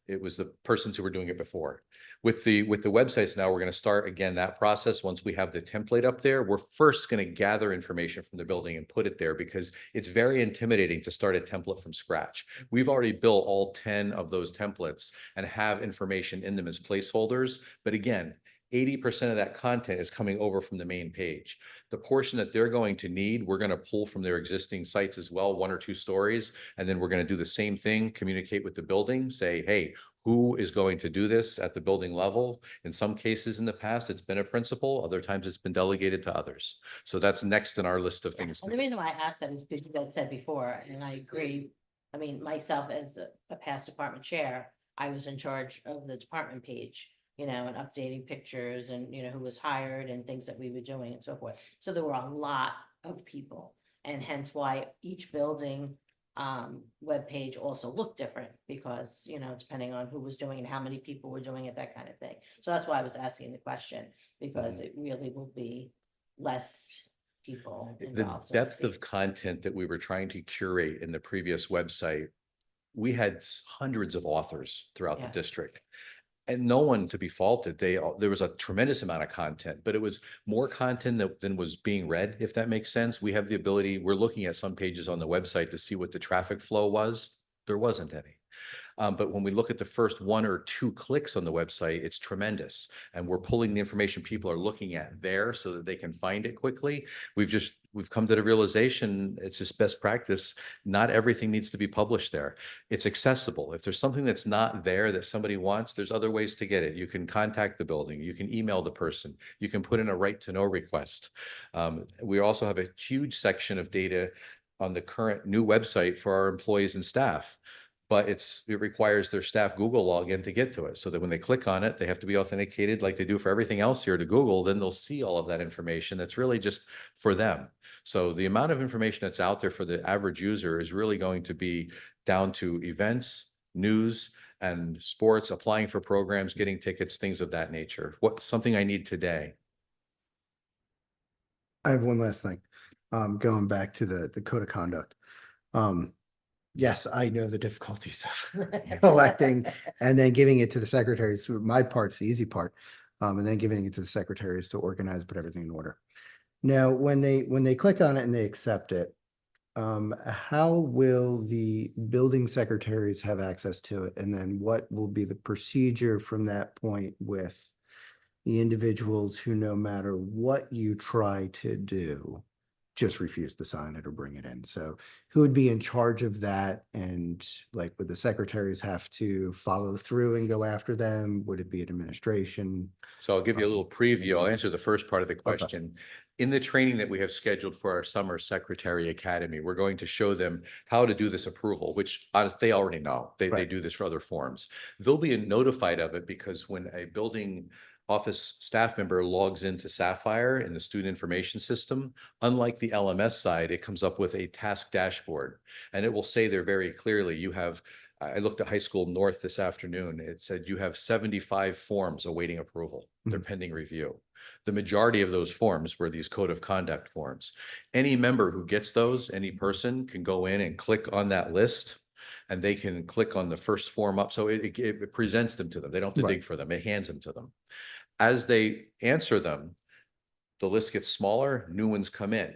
Speaker 8: It was the persons who were doing it before. With the websites now, we're going to start again that process. Once we have the template up there, we're first going to gather information from the building and put it there because it's very intimidating to start a template from scratch. We've already built all 10 of those templates and have information in them as placeholders. But again, 80% of that content is coming over from the main page. The portion that they're going to need, we're going to pull from their existing sites as well, 1 or 2 stories. And then we're going to do the same thing, communicate with the building, say, hey, who is going to do this at the building level? In some cases in the past, it's been a principal. Other times it's been delegated to others. So that's next in our list of things.
Speaker 3: And the reason why I asked that is because you had said before, and I agree. I mean, myself as a past department chair, I was in charge of the department page, you know, and updating pictures and, you know, who was hired and things that we were doing and so forth. So there were a lot of people, and hence why each building webpage also looked different because, you know, depending on who was doing and how many people were doing it, that kind of thing. So that's why I was asking the question, because it really will be less people
Speaker 8: The
Speaker 3: involved. so to
Speaker 8: depth
Speaker 3: speak.
Speaker 8: of content that we were trying to curate in the previous website, we had hundreds of authors throughout the
Speaker 3: Yeah.
Speaker 8: district. And no one to be faulted. There was a tremendous amount of content, but it was more content than was being read, if that makes sense. We have the ability, we're looking at some pages on the website to see what the traffic flow was. There wasn't any. But when we look at the first 1 or 2 clicks on the website, it's tremendous. And we're pulling the information people are looking at there so that they can find it quickly. We've come to the realization, it's just best practice. Not everything needs to be published there. It's accessible. If there's something that's not there that somebody wants, there's other ways to get it. You can contact the building, you can email the person, you can put in a right to know request. We also have a huge section of data on the current new website for our employees and staff. But it requires their staff Google login to get to it. So that when they click on it, they have to be authenticated like they do for everything else here to Google. Then they'll see all of that information that's really just for them. So the amount of information that's out there for the average user is really going to be down to events, news, and sports, applying for programs, getting tickets, things of that nature. Something I need today.
Speaker 5: I have one last thing. Going back to the code of conduct. Yes, I know the difficulties of collecting and then giving it to the secretaries. My part's the easy part. And then giving it to the secretaries to organize, put everything in order. Now, when they click on it and they accept it, how will the building secretaries have access to it? And then what will be the procedure from that point with the individuals who, no matter what you try to do, just refuse to sign it or bring it in? So who would be in charge of that? And like, would the secretaries have to follow through and go after them? Would it be administration?
Speaker 8: So I'll give you a little preview. I'll answer the first part of the question. In the training that we have scheduled for our summer secretary academy, we're going to show them how to do this approval, which they already know. They
Speaker 5: Right.
Speaker 8: do this for other forms. They'll be notified of it because when a building office staff member logs into Sapphire in the student information system, unlike the LMS side, it comes up with a task dashboard. And it will say there very clearly, I looked at High School North this afternoon. It said you have 75 forms awaiting approval. They're pending review. The majority of those forms were these code of conduct forms. Any member who gets those, any person can go in and click on that list and they can click on the first form up. So it presents them to them. They don't have to dig for them. It hands them to them. As they answer them, the list gets smaller, new ones come in.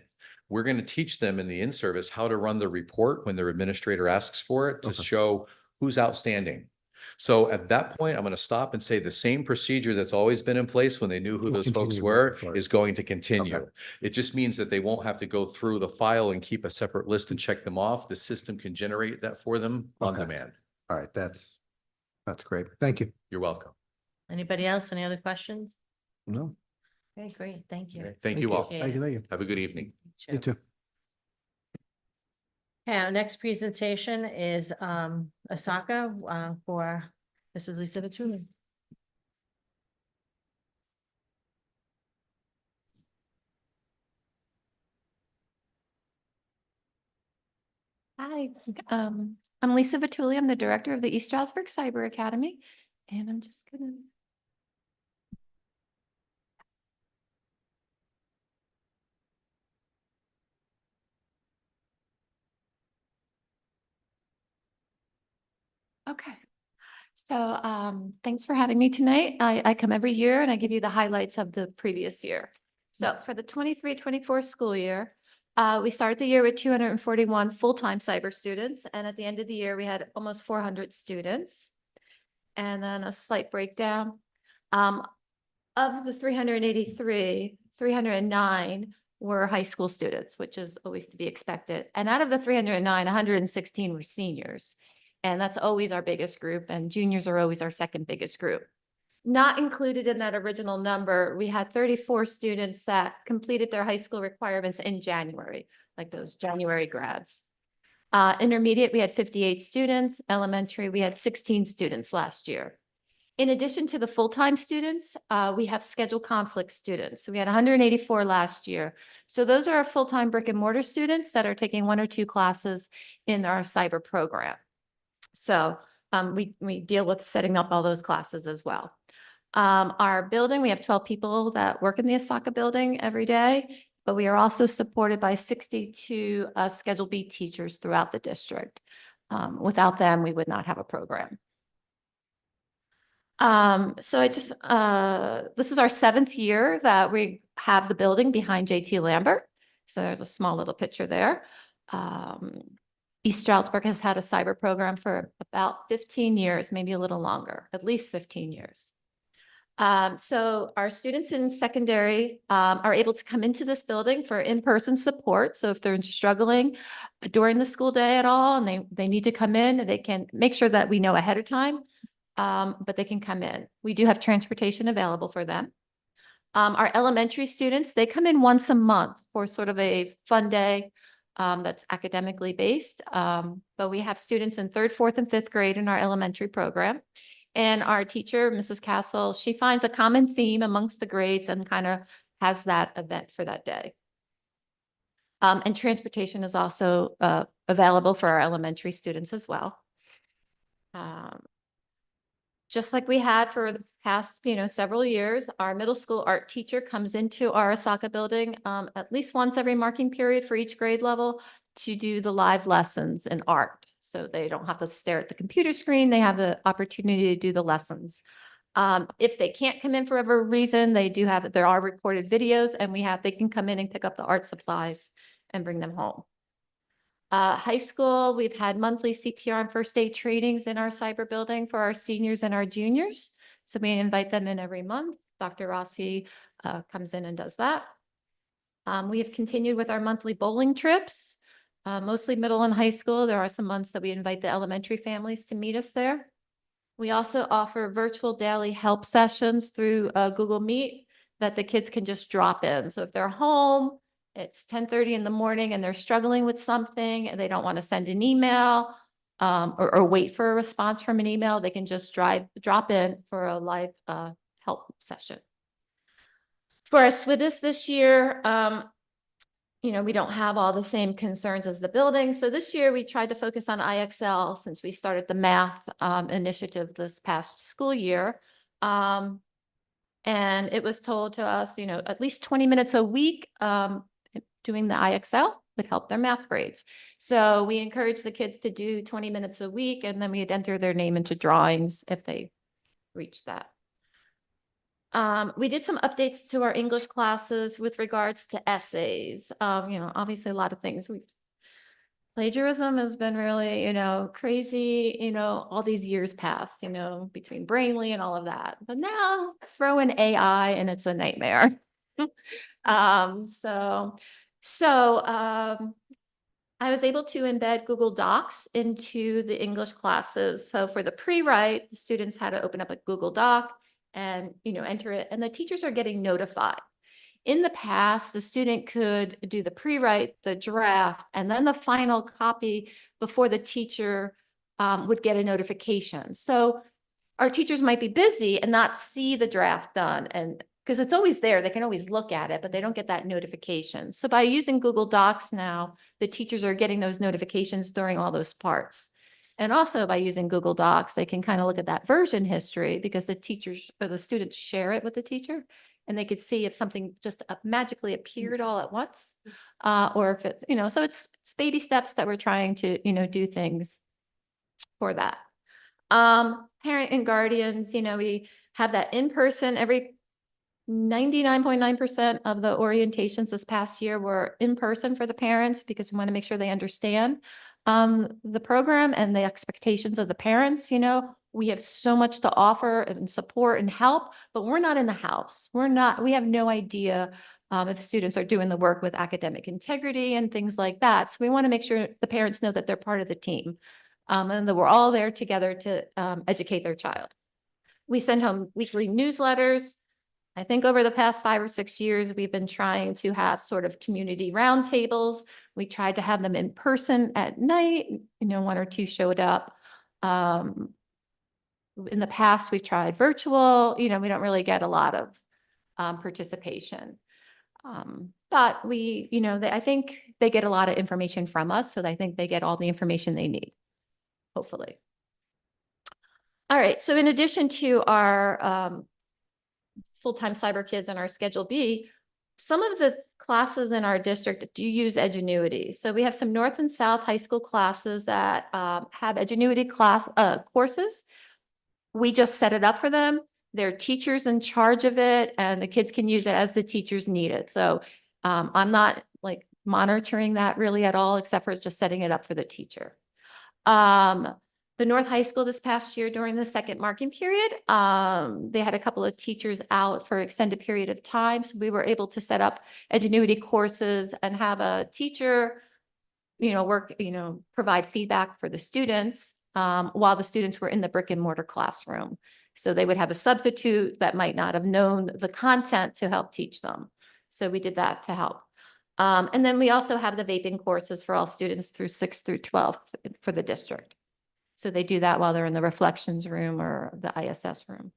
Speaker 8: We're going to teach them in the in-service how to run the report when their administrator asks for it to show who's outstanding. So at that point, I'm going to stop and say the same procedure that's always been in place when they knew who
Speaker 5: Will
Speaker 8: those folks
Speaker 5: continue
Speaker 8: were
Speaker 5: moving forward.
Speaker 8: is going to continue.
Speaker 5: Okay.
Speaker 8: It just means that they won't have to go through the file and keep a separate list and check them off. The system can generate that for them on
Speaker 5: Okay.
Speaker 8: demand.
Speaker 5: All right, that's great. Thank you.
Speaker 8: You're welcome.
Speaker 3: Anybody else? Any other questions?
Speaker 5: No,
Speaker 3: Okay, great. Thank you.
Speaker 8: Thank you all.
Speaker 5: thank you, thank you.
Speaker 8: Have a good evening.
Speaker 5: You too.
Speaker 3: Okay, our next presentation is Osaka for Mrs. Lisa Vituli.
Speaker 9: Hi, I'm Lisa Vituli. I'm the director of the East Stroudsburg Cyber Academy, and I'm just gonna. Okay, so thanks for having me tonight. I come every year and I give you the highlights of the previous year. So for the 23-24 school year, we started the year with 241 full-time cyber students, and at the end of the year, we had almost 400 students. And then a slight breakdown. Of the 383, 309 were high school students, which is always to be expected. And out of the 309, 116 were seniors. And that's always our biggest group, and juniors are always our second biggest group. Not included in that original number, we had 34 students that completed their high school requirements in January, like those January grads. Intermediate, we had 58 students. Elementary, we had 16 students last year. In addition to the full-time students, we have scheduled conflict students. So we had 184 last year. So those are our full-time brick and mortar students that are taking 1 or 2 classes in our cyber program. So we deal with setting up all those classes as well. Our building, we have 12 people that work in the Osaka building every day. but we are also supported by 62 Schedule B teachers throughout the district. Without them, we would not have a program. So this is our 7th year that we have the building behind JT Lambert. So there's a small little picture there. East Stroudsburg has had a cyber program for about 15 years, maybe a little longer, at least 15 years. So our students in secondary are able to come into this building for in-person support. So if they're struggling during the school day at all and they need to come in, they can make sure that we know ahead of time, but they can come in. We do have transportation available for them. Our elementary students, they come in once a month for sort of a fun day that's academically based. But we have students in 3rd, 4th, and 5th grade in our elementary program. And our teacher, Mrs. Castle, she finds a common theme amongst the grades and kind of has that event for that day. And transportation is also available for our elementary students as well. Just like we had for the past, several years, our middle school art teacher comes into our Osaka building at least once every marking period for each grade level to do the live lessons in art. So they don't have to stare at the computer screen. They have the opportunity to do the lessons. If they can't come in for whatever reason, there are recorded videos and they can come in and pick up the art supplies and bring them home. High school, we've had monthly CPR and first aid trainings in our cyber building for our seniors and our juniors. So we invite them in every month. Dr. Rossi comes in and does that. We have continued with our monthly bowling trips, mostly middle and high school. There are some months that we invite the elementary families to meet us there. We also offer virtual daily help sessions through Google Meet that the kids can just drop in. So if they're home, it's 10:30 in the morning and they're struggling with something and they don't want to send an email or wait for a response from an email, they can just drop in for a live help session. For our SWIDIS this year, we don't have all the same concerns as the building. So this year we tried to focus on IXL since we started the math initiative this past school year. And it was told to us, at least 20 minutes a week doing the IXL would help their math grades. So we encourage the kids to do 20 minutes a week, and then we'd enter their name into drawings if they reached that. We did some updates to our English classes with regards to essays. Obviously a lot of things. Plagiarism has been really, crazy, all these years past, between Brainly and all of that. But now throw in AI and it's a nightmare. I was able to embed Google Docs into the English classes. So for the pre-write, the students had to open up a Google Doc and, enter it, and the teachers are getting notified. In the past, the student could do the pre-write, the draft, and then the final copy before the teacher would get a notification. So our teachers might be busy and not see the draft done, and because it's always there, they can always look at it, but they don't get that notification. So by using Google Docs now, the teachers are getting those notifications during all those parts. And also by using Google Docs, they can kind of look at that version history because the teachers or the students share it with the teacher, and they could see if something just magically appeared all at once, or if it's, so it's baby steps that we're trying to, do things for that. Parent and guardians, we have that in person. Every 99.9% of the orientations this past year were in person for the parents because we want to make sure they understand the program and the expectations of the parents. We have so much to offer and support and help, but we're not in the house. We have no idea if students are doing the work with academic integrity and things like that. So we want to make sure the parents know that they're part of the team and that we're all there together to educate their child. We send home weekly newsletters. I think over the past 5 or 6 years, we've been trying to have sort of community roundtables. We tried to have them in person at night. 1 or 2 showed up. In the past, we've tried virtual. We don't really get a lot of participation. But I think they get a lot of information from us, so I think they get all the information they need, hopefully. All right, so in addition to our full-time cyber kids and our Schedule B, some of the classes in our district do use Edgenuity. So we have some North and South high school classes that have Edgenuity courses. We just set it up for them. Their teachers in charge of it, and the kids can use it as the teachers need it. So I'm not like monitoring that really at all, except for just setting it up for the teacher. The North High School this past year during the second marking period, they had a couple of teachers out for extended period of time. So we were able to set up Edgenuity courses and have a teacher, provide feedback for the students while the students were in the brick and mortar classroom. So they would have a substitute that might not have known the content to help teach them. So we did that to help. And then we also have the vaping courses for all students through 6th through 12th for the district. So they do that while they're in the reflections room or the ISS room.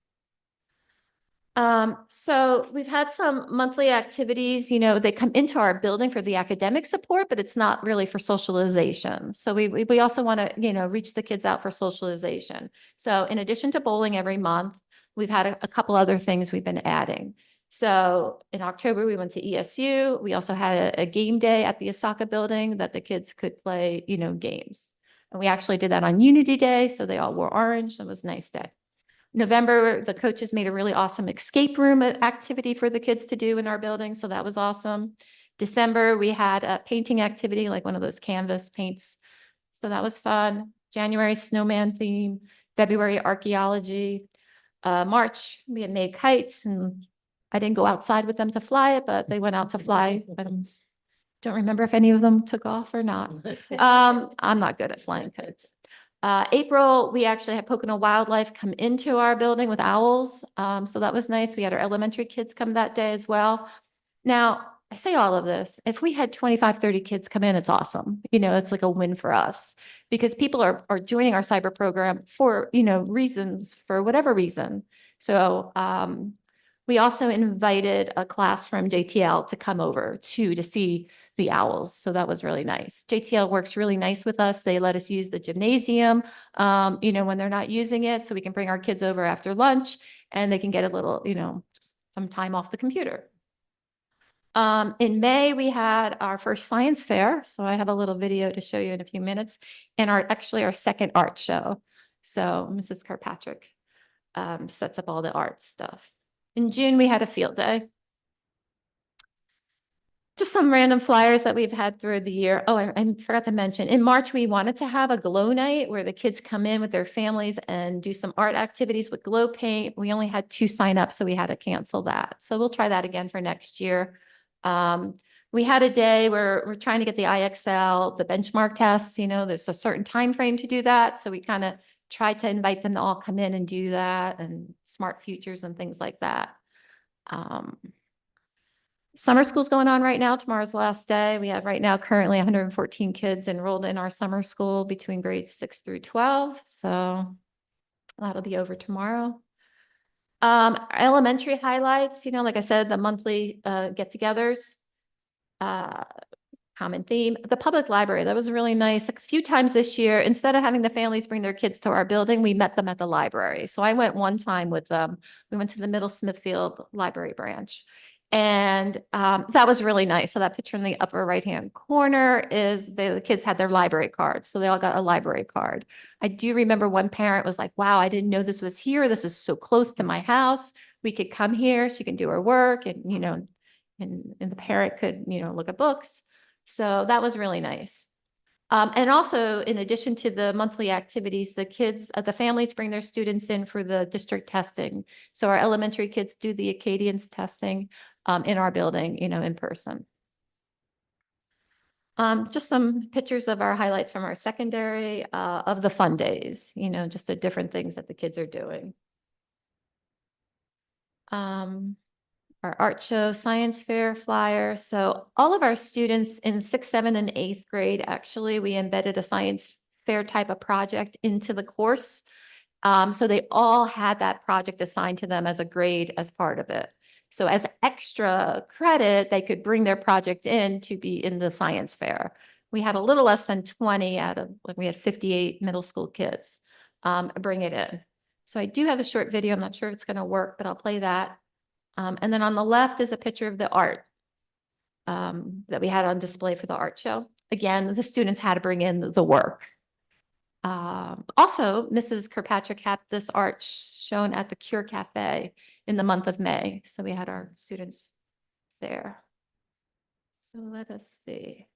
Speaker 9: So we've had some monthly activities, they come into our building for the academic support, but it's not really for socialization. So we also want to, reach the kids out for socialization. So in addition to bowling every month, we've had a couple other things we've been adding. So in October, we went to ESU. We also had a game day at the Osaka building that the kids could play, games. And we actually did that on Unity Day. So they all wore orange. It was a nice day. November, the coaches made a really awesome escape room activity for the kids to do in our building. So that was awesome. December, we had a painting activity, like one of those canvas paints. So that was fun. January, snowman theme. February, archaeology. March, we had made kites, and I didn't go outside with them to fly it, but they went out to fly. Don't remember if any of them took off or not. I'm not good at flying kites. April, we actually had Pocono Wildlife come into our building with owls. So that was nice. We had our elementary kids come that day as well. Now, I say all of this, if we had 25, 30 kids come in, it's awesome. It's like a win for us because people are joining our cyber program for, reasons, for whatever reason. So we also invited a class from JTL to come over to see the owls. So that was really nice. JTL works really nice with us. They let us use the gymnasium, when they're not using it. So we can bring our kids over after lunch and they can get a little, just some time off the computer. In May, we had our first science fair. So I have a little video to show you in a few minutes, and our second art show. So Mrs. Kirkpatrick sets up all the art stuff. In June, we had a field day. Just some random flyers that we've had through the year. Oh, I forgot to mention, in March, we wanted to have a glow night where the kids come in with their families and do some art activities with glow paint. We only had 2 sign up, so we had to cancel that. So we'll try that again for next year. We had a day where we're trying to get the IXL, the benchmark tests, there's a certain time frame to do that. So we kind of tried to invite them to all come in and do that, and smart futures and things like that. Summer school's going on right now. Tomorrow's the last day. We have right now currently 114 kids enrolled in our summer school between grades 6 through 12. So that'll be over tomorrow. Elementary highlights, like I said, the monthly get-togethers, common theme. The public library, that was really nice. A few times this year, instead of having the families bring their kids to our building, we met them at the library. So I went one time with them. We went to the Middle Smithfield Library branch. And that was really nice. So that picture in the upper right-hand corner is the kids had their library cards. So they all got a library card. I do remember one parent was like, wow, I didn't know this was here. This is so close to my house. We could come here. She can do her work and, and the parent could, look at books. So that was really nice. And also, in addition to the monthly activities, the families bring their students in for the district testing. So our elementary kids do the Acadians testing in our building, in person. Just some pictures of our highlights from our secondary of the fun days, just the different things that the kids are doing. Our art show, science fair flyer. So all of our students in 6th, 7th, and 8th grade, actually, we embedded a science fair type of project into the course. So they all had that project assigned to them as a grade as part of it. So as extra credit, they could bring their project in to be in the science fair. We had a little less than 20 we had 58 middle school kids bring it in. So I do have a short video. I'm not sure if it's going to work, but I'll play that. And then on the left is a picture of the art. that we had on display for the art show. Again, the students had to bring in the work. Also, Mrs. Kirkpatrick had this art shown at the Cure Cafe in the month of May. So we had our students there. So let us see.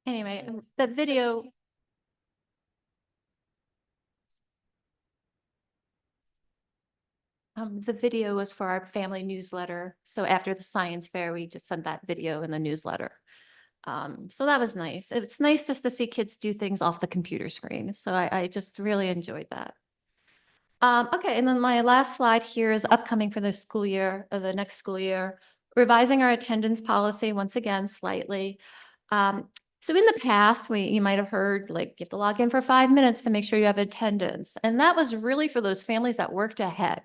Speaker 9: Anyway, the video. The video was for our family newsletter. So after the science fair, we just sent that video in the newsletter. So that was nice. It's nice just to see kids do things off the computer screen. So I just really enjoyed that. Okay, and then my last slide here is upcoming for the school year, or the next school year, revising our attendance policy once again slightly. So in the past, you might have heard like you have to log in for 5 minutes to make sure you have attendance. And that was really for those families that worked ahead.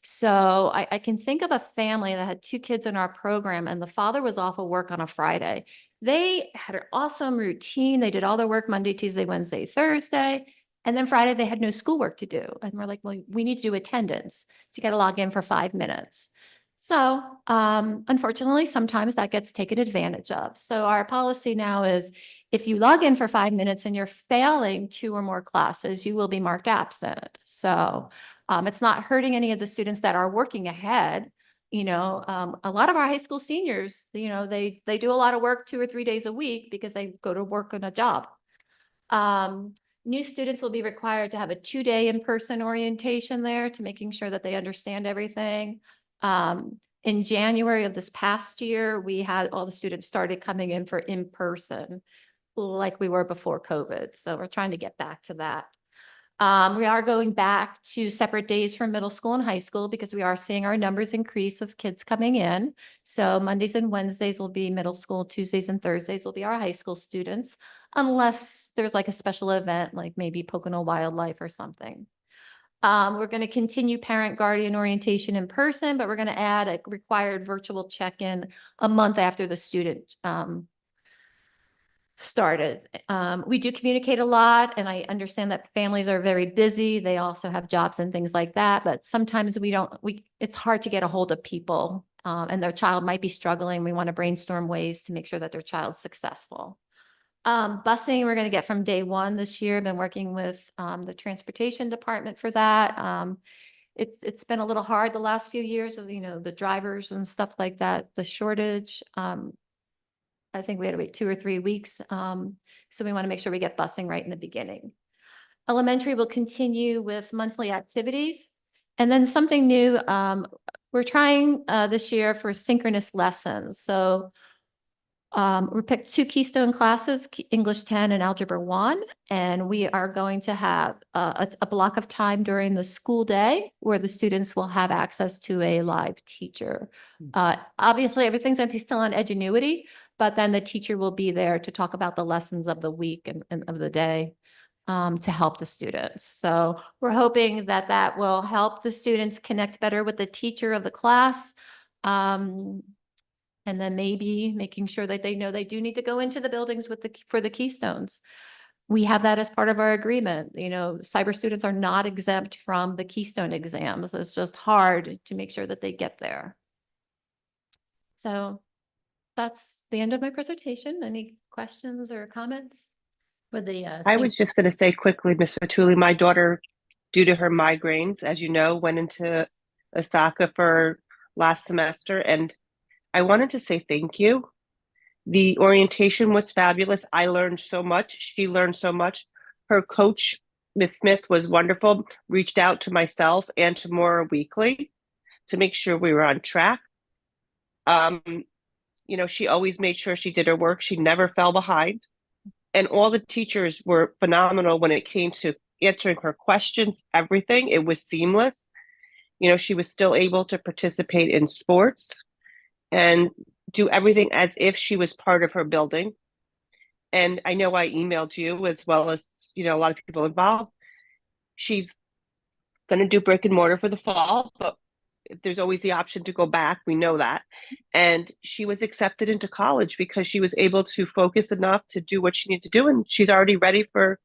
Speaker 9: So I can think of a family that had 2 kids in our program and the father was off of work on a Friday. They had an awesome routine. They did all their work Monday, Tuesday, Wednesday, Thursday. And then Friday, they had no schoolwork to do. And we're like, well, we need to do attendance. So you got to log in for 5 minutes. So unfortunately, sometimes that gets taken advantage of. So our policy now is if you log in for 5 minutes and you're failing 2 or more classes, you will be marked absent. So it's not hurting any of the students that are working ahead. A lot of our high school seniors, they do a lot of work 2 or 3 days a week because they go to work on a job. New students will be required to have a 2-day in-person orientation there to making sure that they understand everything. In January of this past year, we had all the students started coming in for in-person like we were before COVID. So we're trying to get back to that. We are going back to separate days for middle school and high school because we are seeing our numbers increase of kids coming in. So Mondays and Wednesdays will be middle school, Tuesdays and Thursdays will be our high school students, unless there's like a special event, like maybe Pocono Wildlife or something. We're going to continue parent guardian orientation in person, but we're going to add a required virtual check-in a month after the student started. We do communicate a lot and I understand that families are very busy. They also have jobs and things like that, but sometimes it's hard to get a hold of people and their child might be struggling. We want to brainstorm ways to make sure that their child's successful. Busing, we're going to get from day 1 this year. I've been working with the transportation department for that. It's been a little hard the last few years, the drivers and stuff like that, the shortage. I think we had to wait 2 or 3 weeks. So we want to make sure we get busing right in the beginning. Elementary will continue with monthly activities. And then something new, we're trying this year for synchronous lessons. So We picked two Keystone classes, English 10 and Algebra 1, and we are going to have a block of time during the school day where the students will have access to a live teacher. Obviously, everything's going to be still on Edgenuity, but then the teacher will be there to talk about the lessons of the week and of the day to help the students. So we're hoping that that will help the students connect better with the teacher of the class. And then maybe making sure that they know they do need to go into the buildings with for the Keystones. We have that as part of our agreement. You know, cyber students are not exempt from the Keystone exams. It's just hard to make sure that they get there. So that's the end of my presentation. Any questions or comments?
Speaker 3: For the,
Speaker 2: I was just going to say quickly, Ms. Fatuli, my daughter, due to her migraines, as you know, went into Osaka for last semester, and I wanted to say thank you. The orientation was fabulous. I learned so much. She learned so much. Her coach, Ms. Smith, was wonderful, reached out to myself and to Maura Weekly to make sure we were on track. You know, she always made sure she did her work. She never fell behind. And all the teachers were phenomenal when it came to answering her questions, everything. It was seamless. You know, she was still able to participate in sports and do everything as if she was part of her building. And I know I emailed you as well as, you know, a lot of people involved. She's going to do brick and mortar for the fall, but there's always the option to go back. We know that. And she was accepted into college because she was able to focus enough to do what she needed to do. And she's already ready for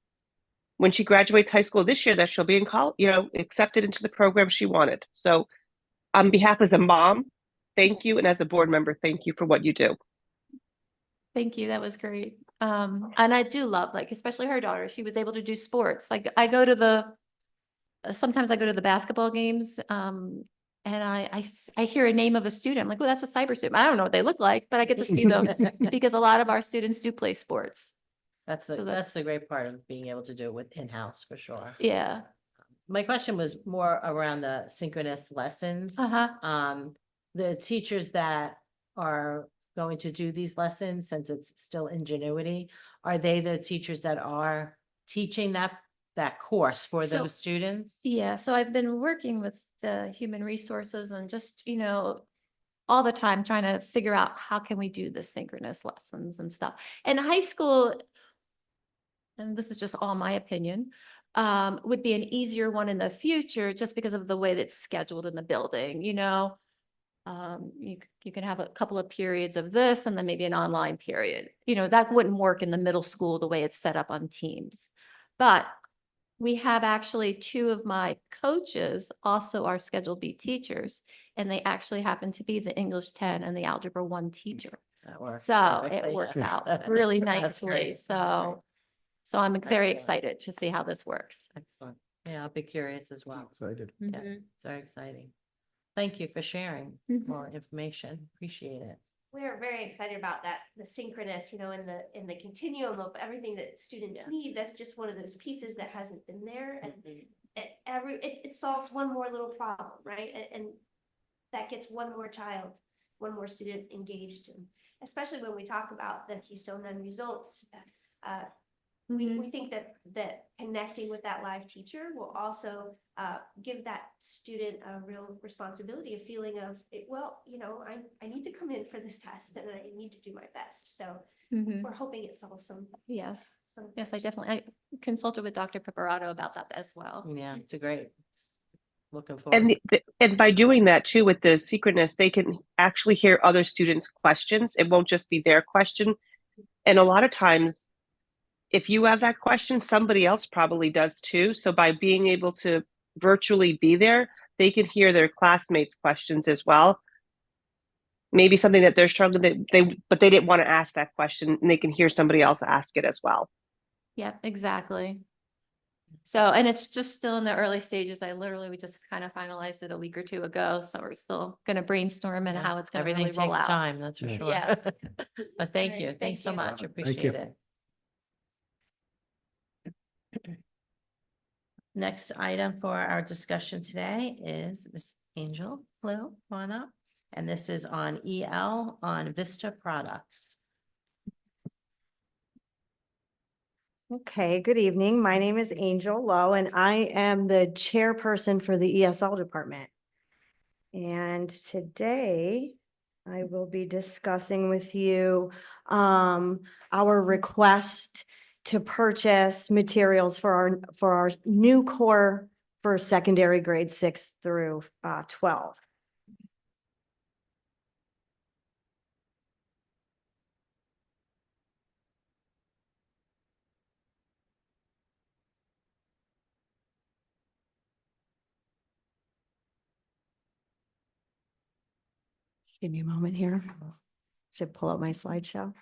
Speaker 2: when she graduates high school this year, that she'll be in college, you know, accepted into the program she wanted. So on behalf of the mom, thank you. And as a board member, thank you for what you do.
Speaker 9: Thank you. That was great. And I do love, like, especially her daughter, she was able to do sports. Like I go to sometimes I go to the basketball games, and I hear a name of a student. I'm like, oh, that's a cyber student. I don't know what they look like, but I get to see them because a lot of our students do play sports.
Speaker 3: that's the,
Speaker 9: So
Speaker 3: that's the great part of being able to do it with in-house for sure.
Speaker 9: Yeah.
Speaker 3: My question was more around the synchronous lessons.
Speaker 9: Uh-huh.
Speaker 3: The teachers that are going to do these lessons, since it's still Ingenuity, are they the teachers that are teaching that course for
Speaker 9: So-
Speaker 3: those students?
Speaker 9: Yeah. So I've been working with the human resources and just, you know, all the time trying to figure out how can we do the synchronous lessons and stuff. And high school, and this is just all my opinion, would be an easier one in the future just because of the way that's scheduled in the building, you know? You can have a couple of periods of this and then maybe an online period. You know, that wouldn't work in the middle school the way it's set up on Teams. But we have actually two of my coaches also are Schedule B teachers, and they actually happen to be the English 10 and the Algebra 1 teacher.
Speaker 3: That works
Speaker 9: So
Speaker 3: perfectly.
Speaker 9: it works out really
Speaker 3: That's
Speaker 9: nicely.
Speaker 3: great.
Speaker 9: So I'm very
Speaker 3: Excellent.
Speaker 9: excited to see how this works.
Speaker 3: Excellent. Yeah, I'll be curious as well.
Speaker 5: Excited.
Speaker 3: Yeah, it's very exciting. Thank you for sharing
Speaker 9: Mhm.
Speaker 3: more information. Appreciate it.
Speaker 1: We're very excited about that, the synchronous, you know, in the continuum of everything that students
Speaker 3: Yes.
Speaker 1: need. That's just one of those pieces that hasn't been there, and it solves one more little problem, right? And that gets one more child, one more student engaged, and especially when we talk about the Keystone end results. We think that connecting with that live teacher will also give that student a real responsibility, a feeling of, well, you know, I need to come in for this test and I need to do my best. So
Speaker 9: Mhm.
Speaker 1: we're hoping it solves some.
Speaker 9: Yes.
Speaker 1: Some.
Speaker 9: Yes, I consulted with Dr. Preparato about that as well.
Speaker 3: Yeah, it's a great. Looking forward.
Speaker 2: And by doing that too, with the synchronous, they can actually hear other students' questions. It won't just be their question. And a lot of times, if you have that question, somebody else probably does too. So by being able to virtually be there, they can hear their classmates' questions as well. Maybe something that they're struggling but they didn't want to ask that question, and they can hear somebody else ask it as well.
Speaker 9: Yeah, exactly. So, and it's just still in the early stages. We just kind of finalized it a week or two ago. So we're still going to brainstorm and
Speaker 3: Yeah,
Speaker 9: how it's going to
Speaker 3: everything
Speaker 9: really roll
Speaker 3: takes
Speaker 9: out.
Speaker 3: time, that's for
Speaker 5: Yeah.
Speaker 3: sure.
Speaker 9: Yeah.
Speaker 3: But thank
Speaker 1: All
Speaker 3: you.
Speaker 1: right,
Speaker 3: Thanks
Speaker 1: thank
Speaker 3: so
Speaker 1: you.
Speaker 3: much.
Speaker 5: Thank
Speaker 3: Appreciate
Speaker 5: you.
Speaker 3: it. Next item for our discussion today is Ms. Angel Blue, come on up. And this is on EL on Vista products.
Speaker 10: Okay, good evening. My name is Angel Lowe and I am the chairperson for the ESL department. And today I will be discussing with you our request to purchase materials for our new core for secondary grades 6 through 12. Just give me a moment here. Should pull up my slideshow.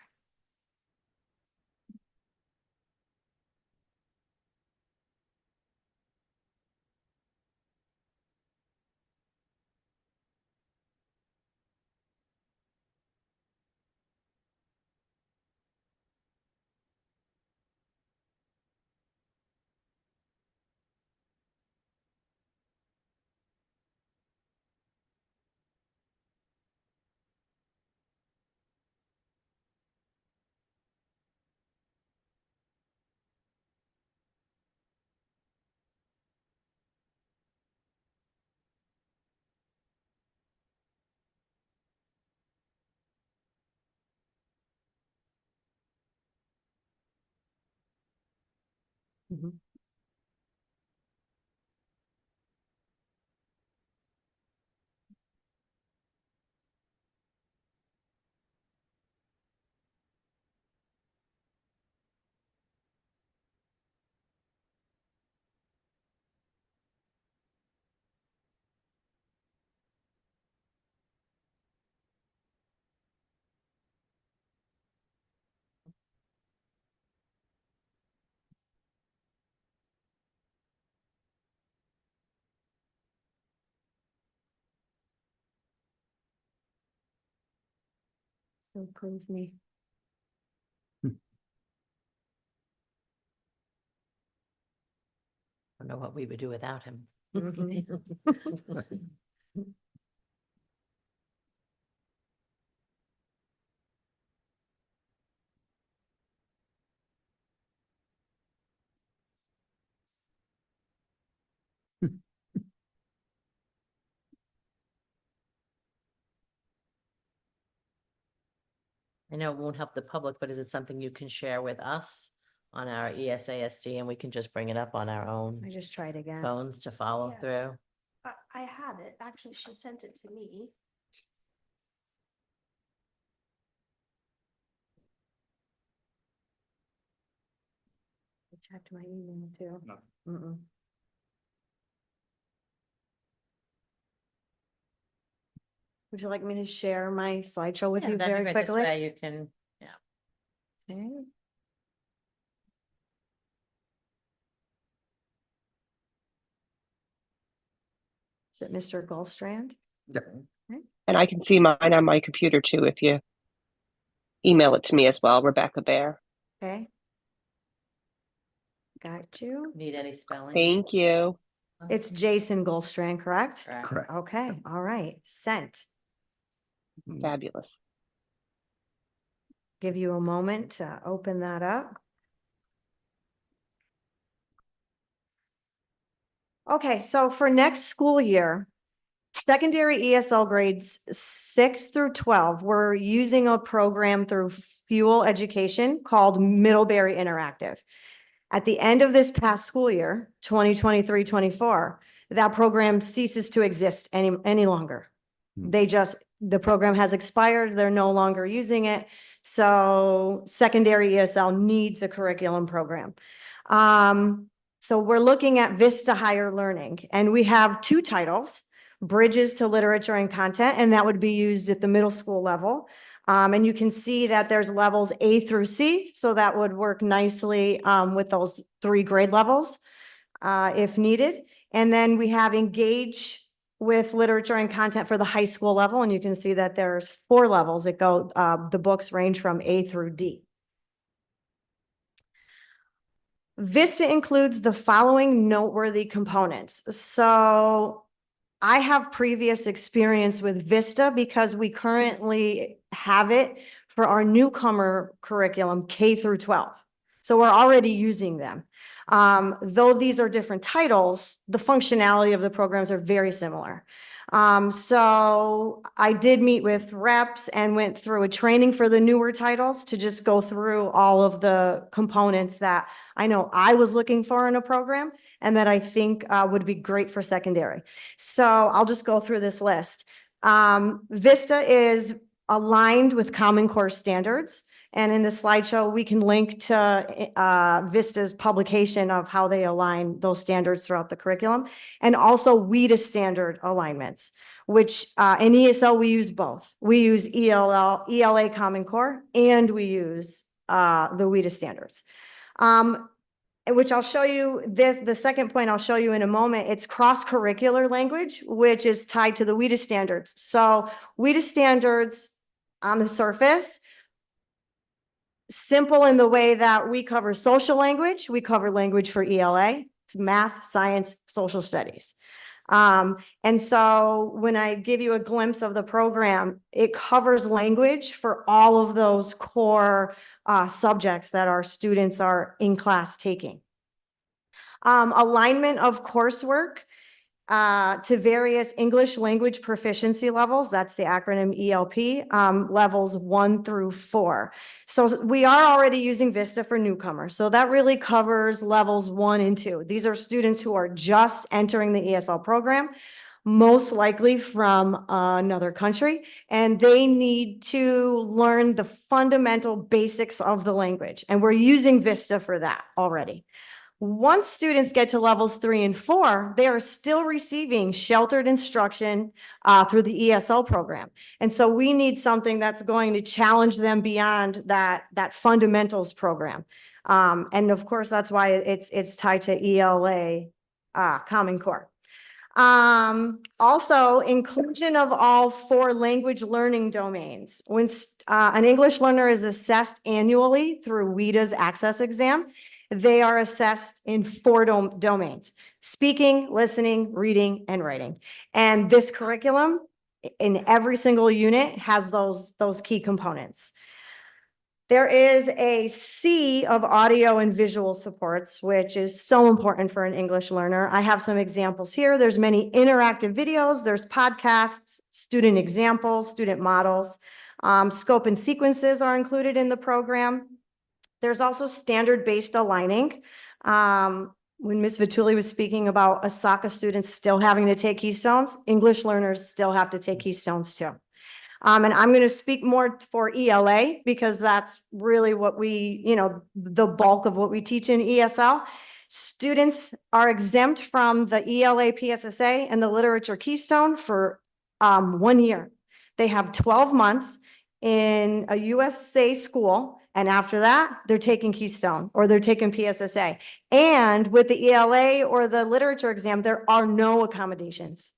Speaker 10: Mhm. Approve me.
Speaker 3: I don't know what we would do without him.
Speaker 10: Mhm.
Speaker 3: I know it won't help the public, but is it something you can share with us on our E ESASD and we can just bring it up on our own
Speaker 10: I just tried again.
Speaker 3: phones to follow
Speaker 1: Yes.
Speaker 3: through?
Speaker 1: I have it. Actually, she sent it to me.
Speaker 10: I checked my email too. Mm-mm. Would you like me to share my slideshow with
Speaker 3: Yeah,
Speaker 10: you
Speaker 3: that'd be
Speaker 10: very
Speaker 3: great. This
Speaker 10: quickly?
Speaker 3: way you can,
Speaker 10: Okay. Is it Mr. Goldstrand?
Speaker 2: And I can see mine on my computer too if you email it to me as well, Rebecca Bear.
Speaker 10: Okay. Got you.
Speaker 3: need any spelling?
Speaker 2: Thank you.
Speaker 10: It's Jason Goldstrand, correct?
Speaker 5: Correct.
Speaker 10: Okay, all right, sent.
Speaker 2: Fabulous.
Speaker 10: Give you a moment to open that up. Okay, so for next school year, secondary ESL grades 6 through 12, we're using a program through Fuel Education called Middlebury Interactive. At the end of this past school year, 2023-24, that program ceases to exist any longer. The program has expired, they're no longer using it. So secondary ESL needs a curriculum program. So we're looking at Vista Higher Learning, and we have 2 titles, Bridges to Literature and Content, and that would be used at the middle school level. And you can see that there's levels A through C, so that would work nicely with those 3 grade levels if needed. And then we have Engage with Literature and Content for the high school level, and you can see that there's 4 levels that go, the books range from A through D. Vista includes the following noteworthy components. So I have previous experience with Vista because we currently have it for our newcomer curriculum, K through 12. So we're already using them. Though these are different titles, the functionality of the programs are very similar. So I did meet with reps and went through a training for the newer titles to just go through all of the components that I know I was looking for in a program and that I think would be great for secondary. So I'll just go through this list. Vista is aligned with Common Core standards. And in the slideshow, we can link to Vista's publication of how they align those standards throughout the curriculum, and also WIDA standard alignments, which in ESL, we use both. We use ELA Common Core, and we use the WIDA standards. Which I'll show you the second point I'll show you in a moment. It's cross-curricular language, which is tied to the WIDA standards. So WIDA standards on the surface, simple in the way that we cover social language, we cover language for ELA, math, science, social studies. And so when I give you a glimpse of the program, it covers language for all of those core subjects that our students are in class taking. Alignment of coursework to various English language proficiency levels. That's the acronym ELP, levels 1 through 4. So we are already using Vista for newcomers. So that really covers levels 1 and 2. These are students who are just entering the ESL program, most likely from another country, and they need to learn the fundamental basics of the language. And we're using Vista for that already. Once students get to levels 3 and 4, they are still receiving sheltered instruction through the ESL program. And so we need something that's going to challenge them beyond that fundamentals program. And of course, that's why it's tied to ELA Common Core. Also, inclusion of all 4 language learning domains. When an English learner is assessed annually through WIDA's access exam, they are assessed in 4 domains: speaking, listening, reading, and writing. And this curriculum in every single unit has those key components. There is a sea of audio and visual supports, which is so important for an English learner. I have some examples here. There's many interactive videos, there's podcasts, student examples, student models. Scope and sequences are included in the program. There's also standard-based aligning. When Ms. Vituli was speaking about ASACA students still having to take Keystones, English learners still have to take Keystones too. And I'm going to speak more for ELA because that's really what the bulk of what we teach in ESL. Students are exempt from the ELA PSSA and the Literature Keystone for 1 year. They have 12 months in a USA school. And after that, they're taking Keystone or they're taking PSSA. And with the ELA or the literature exam, there are no accommodations.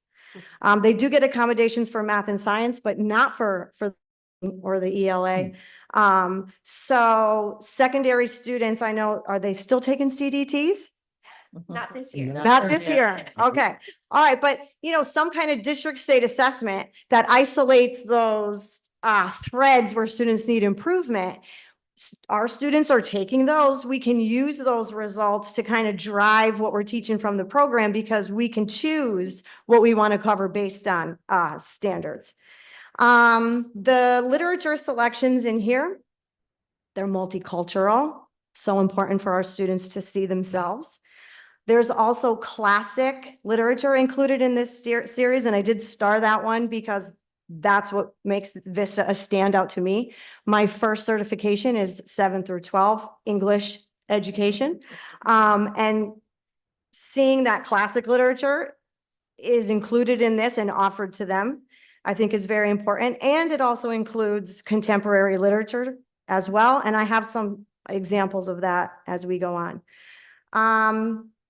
Speaker 10: They do get accommodations for math and science, but not for or the ELA. So secondary students, I know, are they still taking CDTs?
Speaker 1: Not this year.
Speaker 10: Not this year. Okay. All right. But, some kind of district state assessment that isolates those threads where students need improvement. Our students are taking those. We can use those results to kind of drive what we're teaching from the program because we can choose what we want to cover based on standards. The literature selections in here, they're multicultural, so important for our students to see themselves. There's also classic literature included in this series, and I did star that one because that's what makes Vista a standout to me. My first certification is 7 through 12 English education. And seeing that classic literature is included in this and offered to them, I think is very important. And it also includes contemporary literature as well. And I have some examples of that as we go on.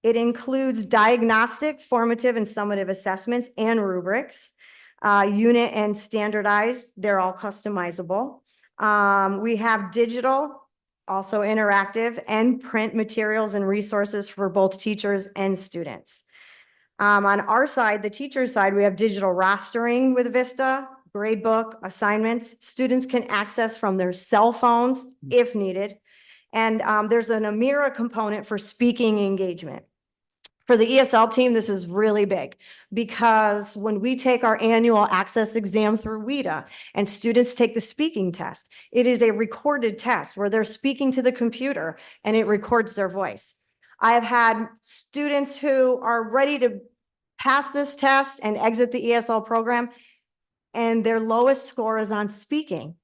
Speaker 10: It includes diagnostic, formative, and summative assessments and rubrics. Unit and standardized, they're all customizable. We have digital, also interactive, and print materials and resources for both teachers and students. On our side, the teacher's side, we have digital rostering with Vista, gradebook, assignments. Students can access from their cell phones if needed. And there's an Amira component for speaking engagement. For the ESL team, this is really big because when we take our annual access exam through WIDA and students take the speaking test, it is a recorded test where they're speaking to the computer and it records their voice. I have had students who are ready to pass this test and exit the ESL program, and their lowest score is on speaking.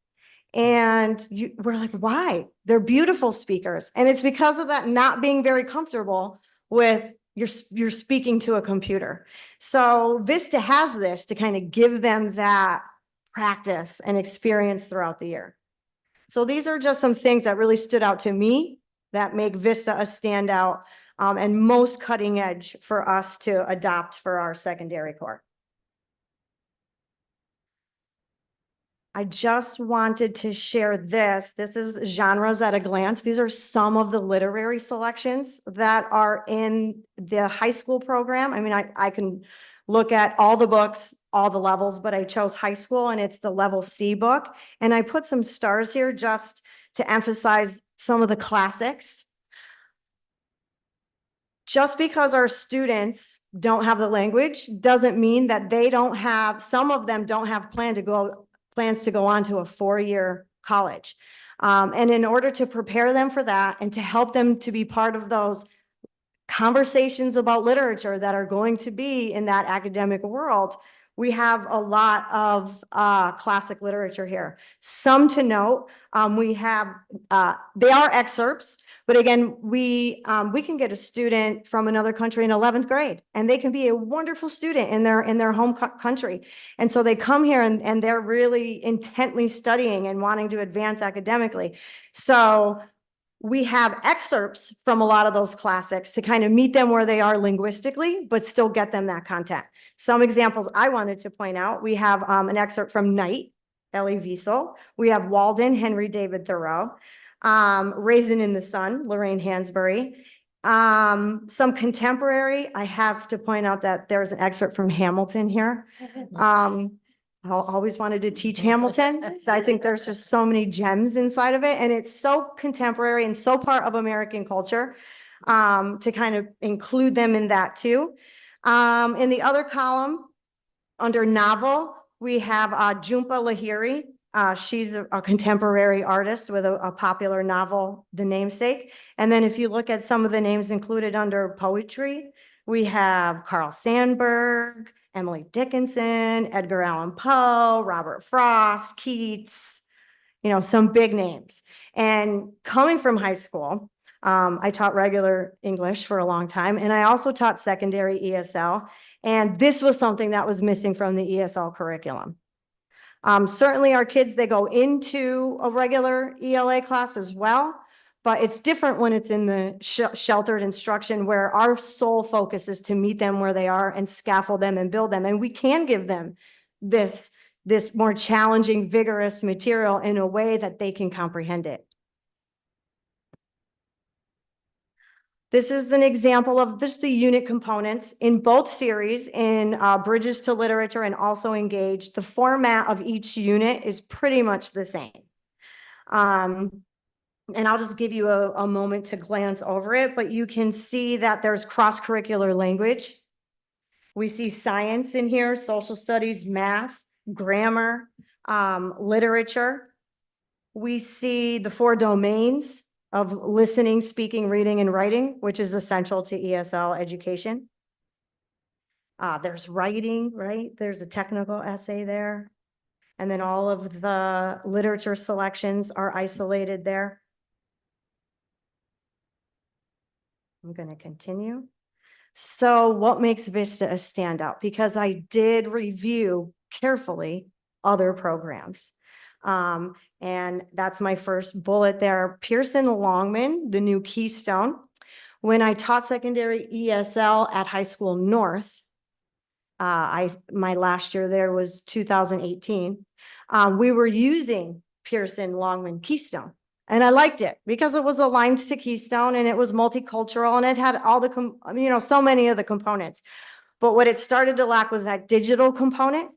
Speaker 10: And we're like, why? They're beautiful speakers. And it's because of that not being very comfortable with you're speaking to a computer. So Vista has this to kind of give them that practice and experience throughout the year. So these are just some things that really stood out to me that make Vista a standout and most cutting edge for us to adopt for our secondary core. I just wanted to share this. This is genres at a glance. These are some of the literary selections that are in the high school program. I mean, I can look at all the books, all the levels, but I chose high school and it's the level C book. And I put some stars here just to emphasize some of the classics. Just because our students don't have the language doesn't mean that they don't have, some of them don't have plans to go on to a 4-year college. And in order to prepare them for that and to help them to be part of those conversations about literature that are going to be in that academic world, we have a lot of classic literature here. Some to note, we have, they are excerpts, but again, we can get a student from another country in 11th grade, and they can be a wonderful student in their home country. And so they come here and they're really intently studying and wanting to advance academically. So we have excerpts from a lot of those classics to kind of meet them where they are linguistically, but still get them that content. Some examples I wanted to point out, we have an excerpt from Night, Elie Wiesel. We have Walden, Henry David Thoreau. Raisin in the Sun, Lorraine Hansberry. Some contemporary, I have to point out that there's an excerpt from Hamilton here. I always wanted to teach Hamilton. I think there's just so many gems inside of it, and it's so contemporary and so part of American culture to kind of include them in that too. In the other column, under novel, we have Jhumpa Lahiri. She's a contemporary artist with a popular novel, The Namesake. And then if you look at some of the names included under poetry, we have Carl Sandburg, Emily Dickinson, Edgar Allan Poe, Robert Frost, Keats, you know, some big names. And coming from high school, I taught regular English for a long time, and I also taught secondary ESL. And this was something that was missing from the ESL curriculum. Certainly our kids, they go into a regular ELA class as well, but it's different when it's in the sheltered instruction where our sole focus is to meet them where they are and scaffold them and build them. And we can give them this more challenging, vigorous material in a way that they can comprehend it. This is an example of just the unit components in both series in Bridges to Literature and also Engage. The format of each unit is pretty much the same. And I'll just give you a moment to glance over it, but you can see that there's cross-curricular language. We see science in here, social studies, math, grammar, literature. We see the 4 domains of listening, speaking, reading, and writing, which is essential to ESL education. There's writing, right? There's a technical essay there. And then all of the literature selections are isolated there. I'm going to continue. So what makes Vista a standout? Because I did review carefully other programs. And that's my first bullet there. Pearson Longman, the new Keystone. When I taught secondary ESL at High School North, my last year there was 2018. We were using Pearson Longman Keystone. And I liked it because it was aligned to Keystone and it was multicultural and it had all the, so many of the components. But what it started to lack was that digital component.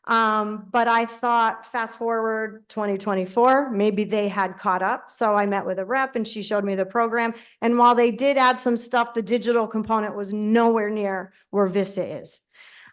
Speaker 10: But I thought fast forward 2024, maybe they had caught up. So I met with a rep and she showed me the program. And while they did add some stuff, the digital component was nowhere near where Vista is.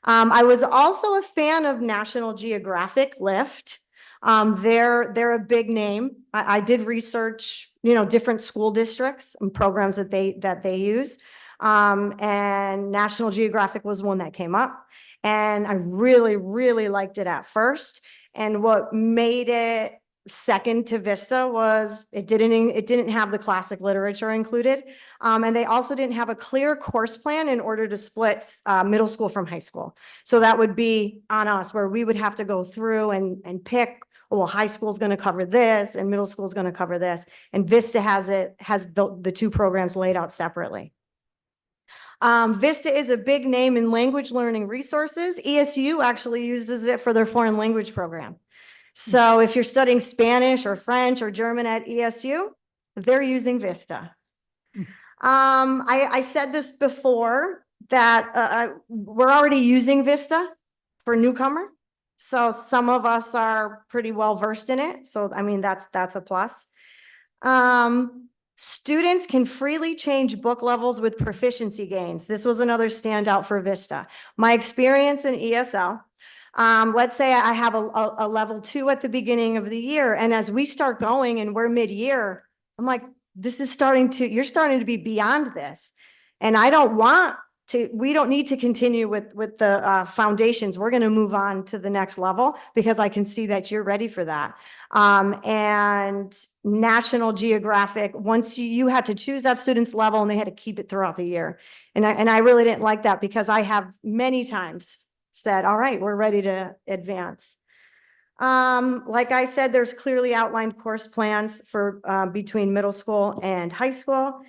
Speaker 10: I was also a fan of National Geographic Lift. They're a big name. I did research, different school districts and programs that they use. And National Geographic was one that came up. And I really, really liked it at first. And what made it second to Vista was it didn't have the classic literature included. And they also didn't have a clear course plan in order to split middle school from high school. So that would be on us, where we would have to go through and pick, well, high school is going to cover this and middle school is going to cover this. And Vista has the two programs laid out separately. Vista is a big name in language learning resources. ESU actually uses it for their foreign language program. So if you're studying Spanish or French or German at ESU, they're using Vista. I said this before that we're already using Vista for newcomer. So some of us are pretty well versed in it. So, I mean, that's a plus. Students can freely change book levels with proficiency gains. This was another standout for Vista. My experience in ESL, let's say I have a level 2 at the beginning of the year. And as we start going and we're mid-year, I'm like, you're starting to be beyond this. And I don't want to, we don't need to continue with the foundations. We're going to move on to the next level because I can see that you're ready for that. And National Geographic, once you had to choose that student's level and they had to keep it throughout the year. And I really didn't like that because I have many times said, all right, we're ready to advance. Like I said, there's clearly outlined course plans for between middle school and high school.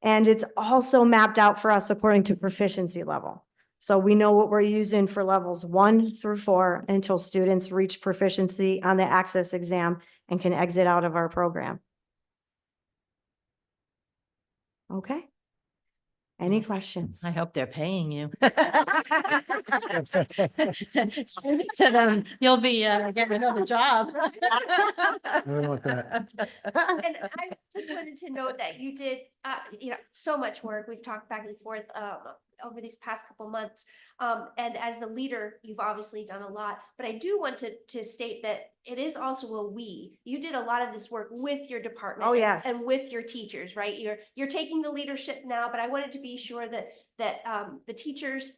Speaker 10: And it's also mapped out for us according to proficiency level. So we know what we're using for levels 1 through 4 until students reach proficiency on the access exam and can exit out of our program. Okay. Any questions?
Speaker 3: I hope they're paying you. Send it to them. You'll be getting another job.
Speaker 5: I don't want that.
Speaker 1: And I just wanted to note that you did, so much work. We've talked back and forth over these past couple months. And as the leader, you've obviously done a lot, but I do want to state that it is also a we. You did a lot of this work with your department.
Speaker 10: Oh, yes.
Speaker 1: And with your teachers, right? You're taking the leadership now, but I wanted to be sure that the teachers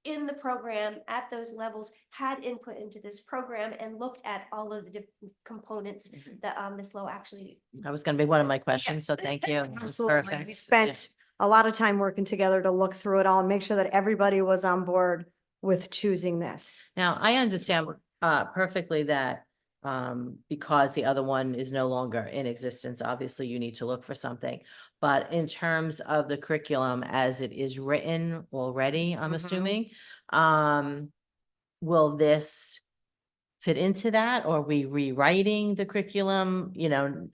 Speaker 1: in the program at those levels had input into this program and looked at all of the different components that Ms. Lowe actually.
Speaker 3: That was going to be one of my questions, so thank you. That was
Speaker 10: Absolutely.
Speaker 3: perfect.
Speaker 10: We spent a lot of time working together to look through it all and make sure that everybody was on board with choosing this.
Speaker 3: Now, I understand perfectly that because the other one is no longer in existence, obviously you need to look for something. But in terms of the curriculum as it is written already, I'm assuming, will this fit into that, or are we rewriting the curriculum,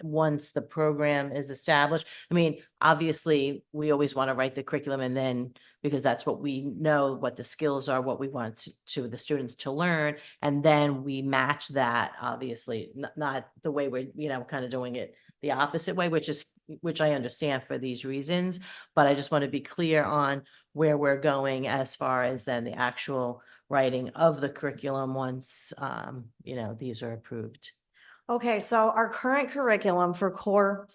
Speaker 3: once the program is established? I mean, obviously, we always want to write the curriculum and then, because that's what we know, what the skills are, what we want to the students to learn, and then we match that, obviously, not the way we're, kind of doing it the opposite way, which I understand for these reasons, but I just want to be clear on where we're going as far as then the actual writing of the curriculum once, these are approved.
Speaker 10: Okay, so our current curriculum for core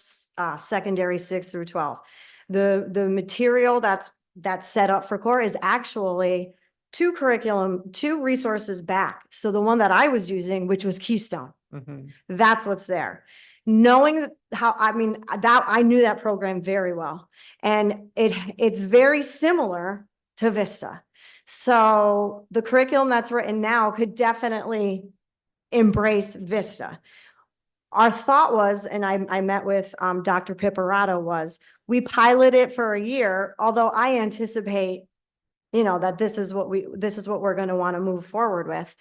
Speaker 10: secondary 6 through 12, the material that's set up for core is actually two resources back. So the one that I was using, which was Keystone, that's what's there. Knowing how, I knew that program very well, and it's very similar to Vista. So the curriculum that's written now could definitely embrace Vista. Our thought was, and I met with Dr. Pipperato, was we pilot it for a year, although I anticipate, that this is what we're going to want to move forward with,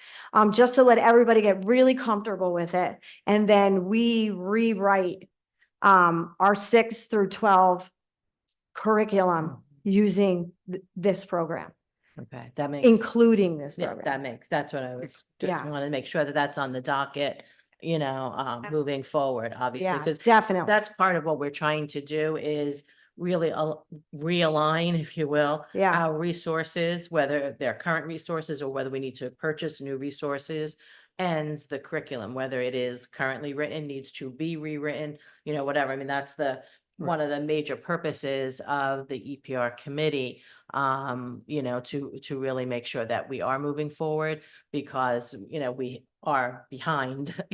Speaker 10: just to let everybody get really comfortable with it. And then we rewrite our 6 through 12 curriculum using this program.
Speaker 3: Okay, that makes.
Speaker 10: including this
Speaker 3: Yeah,
Speaker 10: program.
Speaker 3: that's what I was, just
Speaker 10: Yeah.
Speaker 3: wanted to make sure that that's on the docket, moving forward, obviously,
Speaker 10: Yeah,
Speaker 3: because
Speaker 10: definitely.
Speaker 3: that's part of what we're trying to do is really realign, if you will,
Speaker 10: Yeah.
Speaker 3: our resources, whether they're current resources or whether we need to purchase new resources, and the curriculum, whether it is currently written, needs to be rewritten, whatever. I mean, that's one of the major purposes of the EPR committee, to really make sure that we are moving forward because, we are behind, for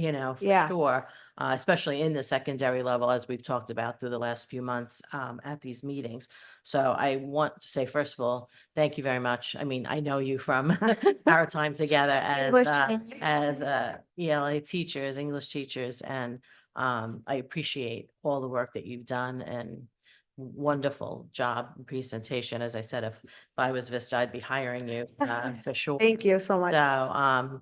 Speaker 10: Yeah.
Speaker 3: sure, especially in the secondary level, as we've talked about through the last few months, at these meetings. So I want to say, first of all, thank you very much. I mean, I know you from our time together
Speaker 10: English
Speaker 3: as ELA teachers, English teachers, and I appreciate all the work that you've done and wonderful job and presentation. As I said, if I was Vista, I'd be hiring you for sure.
Speaker 10: Thank you so much.
Speaker 3: So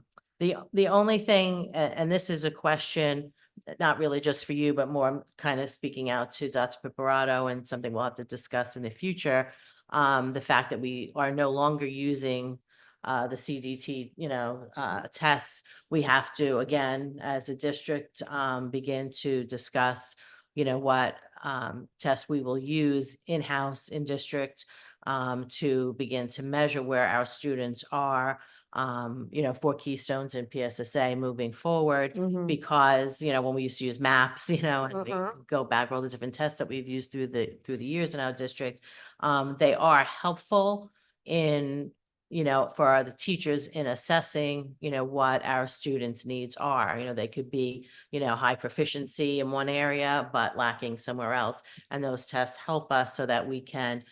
Speaker 3: the only thing, and this is a question, not really just for you, but more kind of speaking out to Dr. Piparato and something we'll have to discuss in the future. The fact that we are no longer using the CDT, tests, we have to, again, as a district, begin to discuss, what tests we will use in-house in district to begin to measure where our students are, for Keystones and PSSA moving forward.
Speaker 10: Mhm.
Speaker 3: Because, when we used to use maps, and we
Speaker 10: Mhm.
Speaker 3: go back all the different tests that we've used through the years in our district, they are helpful in, for the teachers in assessing, what our students' needs are. They could be, high proficiency in one area, but lacking somewhere else. And those tests help us so that we can,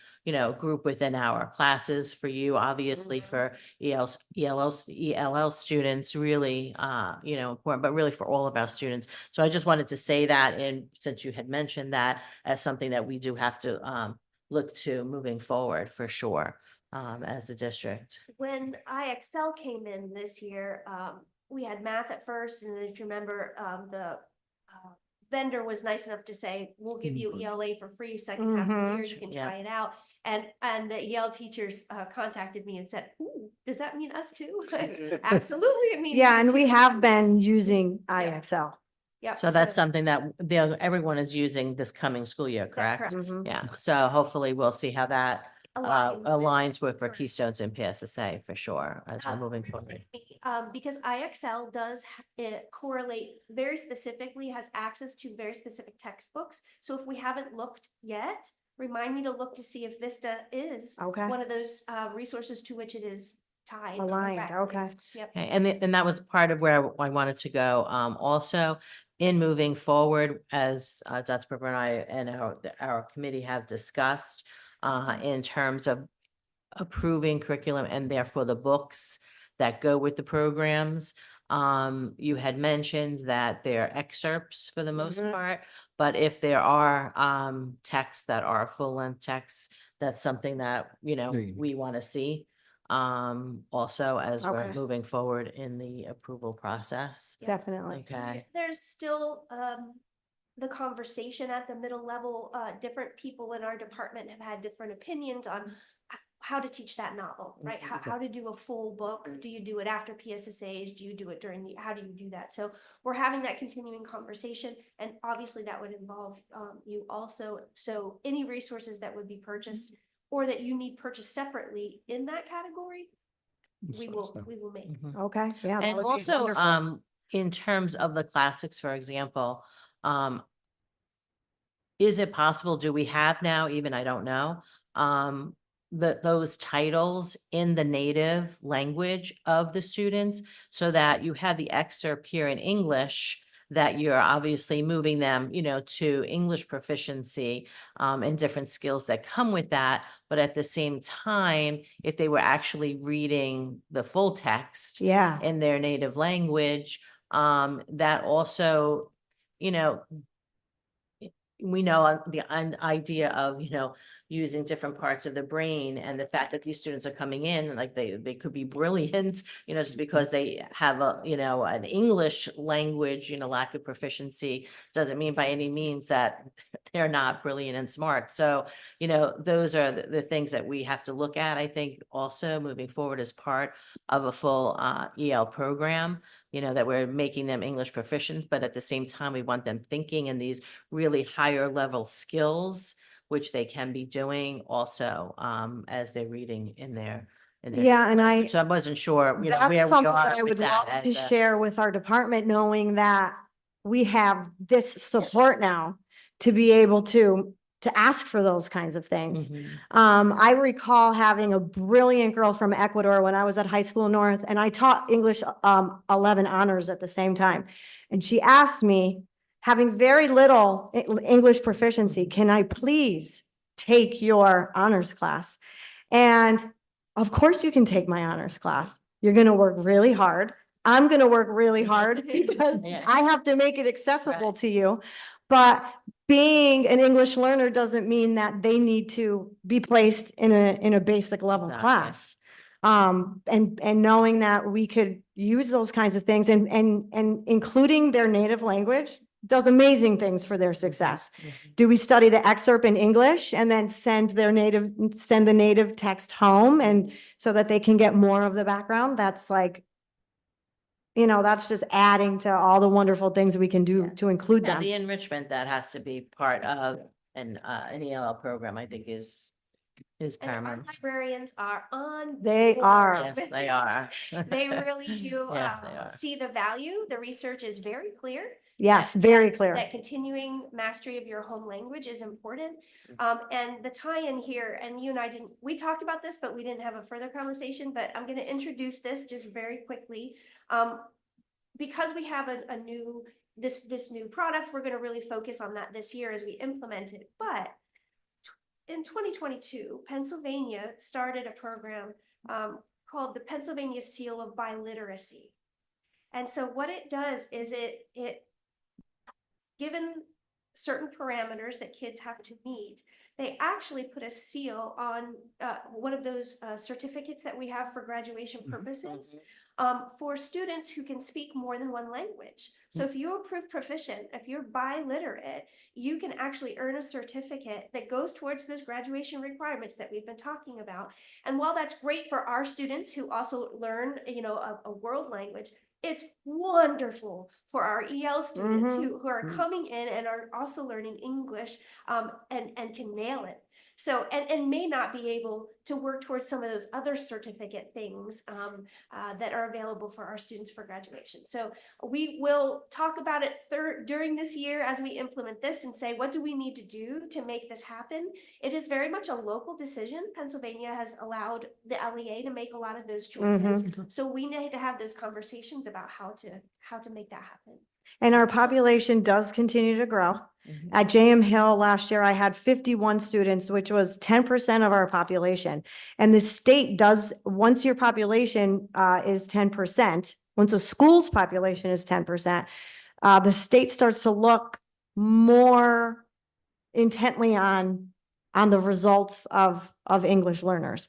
Speaker 3: group within our classes for you, obviously for ELL students, really, important, but really for all of our students. So I just wanted to say that, and since you had mentioned that as something that we do have to look to moving forward for sure, as a district.
Speaker 1: When IXL came in this year, we had math at first, and then if you remember, the vendor was nice enough to say, we'll give you ELA for free second half of the year, you can
Speaker 3: Yeah.
Speaker 1: try it out. And the EL teachers contacted me and said, ooh, does that mean us too? Absolutely, it means.
Speaker 10: Yeah,
Speaker 1: you
Speaker 10: and we
Speaker 1: too.
Speaker 10: have been using IXL.
Speaker 1: Yep,
Speaker 3: So that's something that everyone is using this coming school year, correct?
Speaker 10: Mhm.
Speaker 3: Yeah, so hopefully we'll see how that aligns with for
Speaker 1: correct.
Speaker 3: Keystones and PSSA for sure as we're moving forward.
Speaker 1: Because IXL does correlate very specifically, has access to very specific textbooks. So if we haven't looked yet, remind me to look to see if Vista is
Speaker 10: Okay.
Speaker 1: one of those resources to which it is tied.
Speaker 10: Aligned,
Speaker 1: correctly.
Speaker 10: okay.
Speaker 1: Yep.
Speaker 3: Okay, and that was part of where I wanted to go. Also, in moving forward, as Dr. Pepper and I and our committee have discussed, in terms of approving curriculum and therefore the books that go with the programs. You had mentioned that they're excerpts for the most
Speaker 10: Mhm.
Speaker 3: part, but if there are texts that are full-length texts, that's something that, we want to see. Also as we're
Speaker 10: Okay.
Speaker 3: moving forward in the approval process.
Speaker 10: Definitely.
Speaker 3: Okay.
Speaker 1: There's still the conversation at the middle level. Different people in our department have had different opinions on how to teach that novel, right? How to do a full book. Do you do it after PSSAs? Do you do it during how do you do that? So we're having that continuing conversation, and obviously that would involve you also. So any resources that would be purchased or that you need purchased separately in that category, we will make.
Speaker 3: Mhm.
Speaker 10: Okay, yeah. that
Speaker 3: And
Speaker 10: would be
Speaker 3: also,
Speaker 10: wonderful.
Speaker 3: in terms of the classics, for example, is it possible, do we have now, even I don't know, those titles in the native language of the students so that you have the excerpt here in English, that you're obviously moving them, to English proficiency, and different skills that come with that. But at the same time, if they were actually reading the full text
Speaker 10: Yeah,
Speaker 3: in their native language, that also, we know the idea of, using different parts of the brain and the fact that these students are coming in, like they could be brilliant, just because they have an English language, lack of proficiency, doesn't mean by any means that they're not brilliant and smart. So, you know, those are the things that we have to look at, I think, also moving forward as part of a full EL program, you know, that we're making them English proficients, but at the same time, we want them thinking in these really higher level skills, which they can be doing also as they're reading in their.
Speaker 10: Yeah, and
Speaker 3: So I wasn't sure, you know, where
Speaker 10: that's
Speaker 3: we
Speaker 10: something that
Speaker 3: are
Speaker 10: I
Speaker 3: with
Speaker 10: would
Speaker 3: that.
Speaker 10: love to
Speaker 3: as a-
Speaker 10: share with our department, knowing that we have this support now to be able to ask for those kinds of things.
Speaker 3: Mhm.
Speaker 10: I recall having a brilliant girl from Ecuador when I was at High School North, and I taught English 11 honors at the same time. And she asked me, having very little English proficiency, can I please take your honors class? And of course you can take my honors class. You're gonna work really hard. I'm gonna work really hard because
Speaker 3: Yeah.
Speaker 10: I have to make it accessible
Speaker 3: Right.
Speaker 10: to you. But being an English learner doesn't mean that they need to be placed in a basic level
Speaker 3: Exactly.
Speaker 10: class. And knowing that we could use those kinds of things and including their native language does amazing things for their success.
Speaker 3: Mhm.
Speaker 10: Do we study the excerpt in English and then send the native text home and so that they can get more of the background? That's like, you know, that's just adding to all the wonderful things we can do to include
Speaker 3: Yeah,
Speaker 10: them.
Speaker 3: the enrichment that has to be part of an ELL program, I think is
Speaker 1: And our
Speaker 3: paramount.
Speaker 1: librarians are on.
Speaker 10: They
Speaker 1: board
Speaker 10: are.
Speaker 3: Yes,
Speaker 1: with
Speaker 3: they
Speaker 1: this.
Speaker 3: are.
Speaker 1: They really do
Speaker 3: Yes, they are.
Speaker 1: see the value. The research is very clear.
Speaker 10: Yes,
Speaker 1: that-
Speaker 10: very
Speaker 1: that-
Speaker 10: clear.
Speaker 1: That continuing mastery of your home language is important.
Speaker 3: Mm-hmm.
Speaker 1: And the tie-in here, and you and I didn't, we talked about this, but we didn't have a further conversation, but I'm gonna introduce this just very quickly. Because we have a new, this new product, we're gonna really focus on that this year as we implement it. But in 2022, Pennsylvania started a program called the Pennsylvania Seal of Biliteracy. And so what it does is it given certain parameters that kids have to meet, they actually put a seal on one of those certificates that we have for graduation purposes for students who can speak more than one language. So if you're proof proficient, if you're biliterate, you can actually earn a certificate that goes towards those graduation requirements that we've been talking about. And while that's great for our students who also learn, you know, a world language, it's wonderful for our EL students who are coming in and are also learning English and can nail it. So, and may not be able to work towards some of those other certificate things that are available for our students for graduation. So we will talk about it during this year as we implement this and say, what do we need to do to make this happen? It is very much a local decision. Pennsylvania has allowed the LEA to make a lot of those choices. So we need to have those conversations about how to make that happen.
Speaker 10: And our population does continue to grow. At JM Hill last year, I had 51 students, which was 10% of our population. And the state does, once your population is 10%, once a school's population is 10%, the state starts to look more intently on the results of English learners.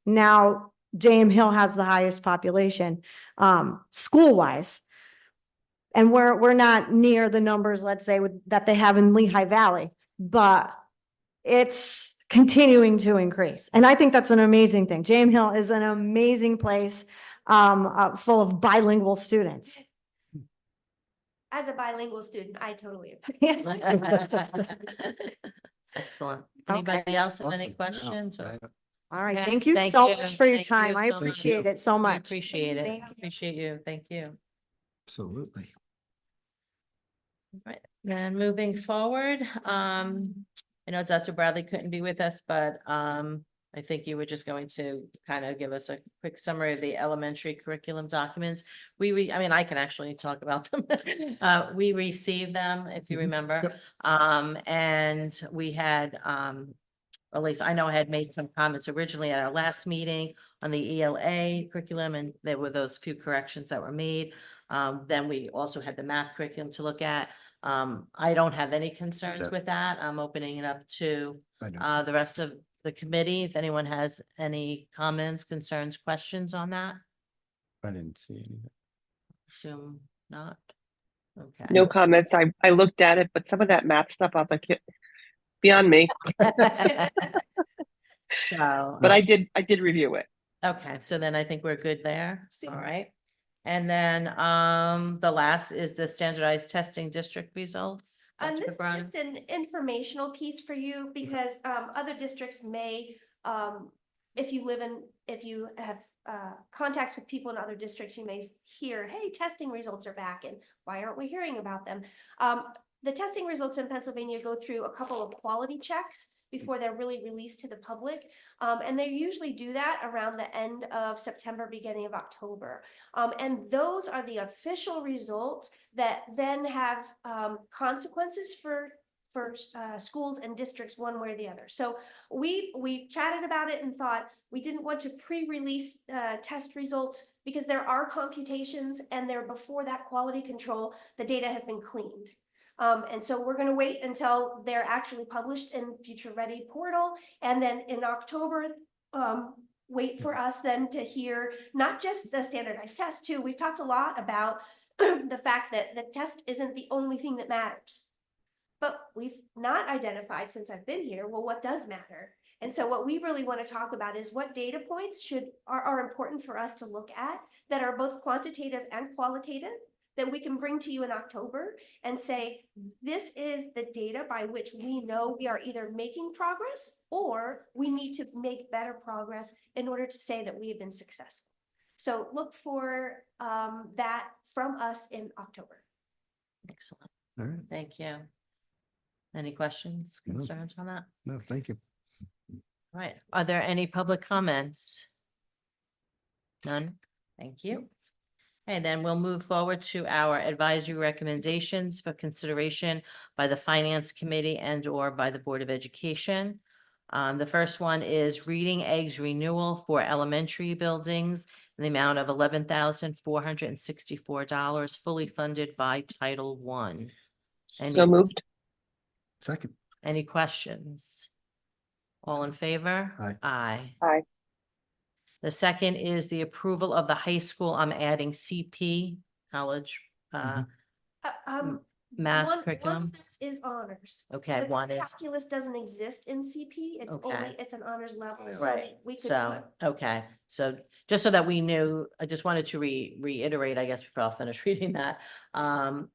Speaker 10: Now, JM Hill has the highest population, school-wise. And we're not near the numbers, let's say, that they have in Lehigh Valley, but it's continuing to increase. And I think that's an amazing thing. JM Hill is an amazing place, full of bilingual students.
Speaker 1: As a bilingual student, I totally agree.
Speaker 3: Excellent. Anybody else have any
Speaker 5: Awesome.
Speaker 3: questions?
Speaker 5: No,
Speaker 3: or-
Speaker 10: All right,
Speaker 3: Okay,
Speaker 10: thank you so much for your
Speaker 3: Thank
Speaker 10: time.
Speaker 3: you
Speaker 10: I
Speaker 3: so much.
Speaker 10: appreciate it so
Speaker 3: We
Speaker 10: much.
Speaker 3: appreciate it.
Speaker 10: Thank you.
Speaker 3: Appreciate you. Thank you.
Speaker 5: Absolutely.
Speaker 3: Right, then moving forward, I know Dr. Bradley couldn't be with us, but I think you were just going to kind of give us a quick summary of the elementary curriculum documents. I mean, I can actually talk about them. We received them, if you remember.
Speaker 5: Yep.
Speaker 3: And we had, at least I know I had made some comments originally at our last meeting on the ELA curriculum, and there were those few corrections that were made. Then we also had the math curriculum to look at. I don't have any concerns
Speaker 5: Yeah.
Speaker 3: with that. I'm opening it up to
Speaker 5: I know.
Speaker 3: the rest of the committee. If anyone has any comments, concerns, questions on that,
Speaker 5: I didn't see anything.
Speaker 3: assume not. Okay.
Speaker 2: No comments. I looked at it, but some of that math stuff, I was like, beyond me,
Speaker 3: So.
Speaker 2: but I did review it.
Speaker 3: Okay, so then I think we're good there. All
Speaker 1: Super.
Speaker 3: right. And then the last is the standardized testing district results.
Speaker 1: And
Speaker 3: Dr.
Speaker 1: this is
Speaker 3: Cabrera?
Speaker 1: just an informational piece for you because other districts may, if you have contacts with people in other districts, you may hear, hey, testing results are back and why aren't we hearing about them? The testing results in Pennsylvania go through a couple of quality checks before they're really released to the public. And they usually do that around the end of September, beginning of October. And those are the official results that then have consequences for schools and districts one way or the other. So we chatted about it and thought we didn't want to pre-release test results because there are computations and they're before that quality control, the data has been cleaned. And so we're going to wait until they're actually published in Future Ready portal. And then in October, wait for us then to hear not just the standardized test too. We've talked a lot about the fact that the test isn't the only thing that matters. But we've not identified since I've been here, well, what does matter? And so what we really want to talk about is what data points are important for us to look at that are both quantitative and qualitative that we can bring to you in October and say, this is the data by which we know we are either making progress or we need to make better progress in order to say that we have been successful. So look for that from us in October.
Speaker 3: Excellent.
Speaker 5: All right.
Speaker 3: Thank you. Any questions,
Speaker 5: No.
Speaker 3: concerns on that?
Speaker 5: No, thank you.
Speaker 3: All right. Are there any public comments? None? Thank you. And then we'll move forward to our advisory recommendations for consideration by the Finance Committee and or by the Board of Education. The first one is Reading Eggs renewal for elementary buildings in the amount of $11,464, fully funded by Title I.
Speaker 2: So moved.
Speaker 5: Second.
Speaker 3: Any questions? All in favor?
Speaker 5: Aye.
Speaker 3: Aye.
Speaker 2: Aye.
Speaker 3: The second is the approval of the high school. I'm adding CP, college, math
Speaker 1: One
Speaker 3: curriculum.
Speaker 1: of this is honors.
Speaker 3: Okay,
Speaker 1: The
Speaker 3: one is,
Speaker 1: calculus doesn't exist in CP. It's
Speaker 3: Okay.
Speaker 1: only, it's an honors level. So
Speaker 3: right,
Speaker 1: we could
Speaker 3: so,
Speaker 1: put
Speaker 3: okay, so just so that we knew, I just wanted to reiterate, I guess before I'll finish reading that.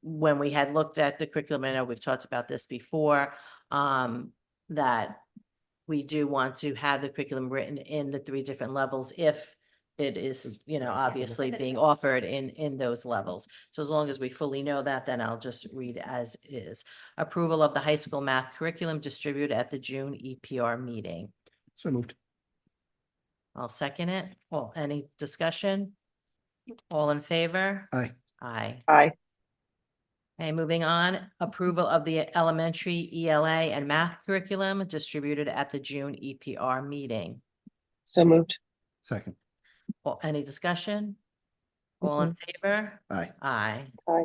Speaker 3: When we had looked at the curriculum, I know we've talked about this before, that we do want to have the curriculum written in the 3 different levels if it is, obviously being offered in those levels. So as long as we fully know that, then I'll just read as is. Approval of the high school math curriculum distributed at the June EPR meeting.
Speaker 5: So moved.
Speaker 3: I'll second it. Well, any discussion? All in favor?
Speaker 5: Aye.
Speaker 3: Aye.
Speaker 2: Aye.
Speaker 3: Okay, moving on, approval of the elementary ELA and math curriculum distributed at the June EPR meeting.
Speaker 2: So moved.
Speaker 5: Second.
Speaker 3: Well, any discussion? All in favor?
Speaker 5: Aye.
Speaker 3: Aye.
Speaker 2: Aye.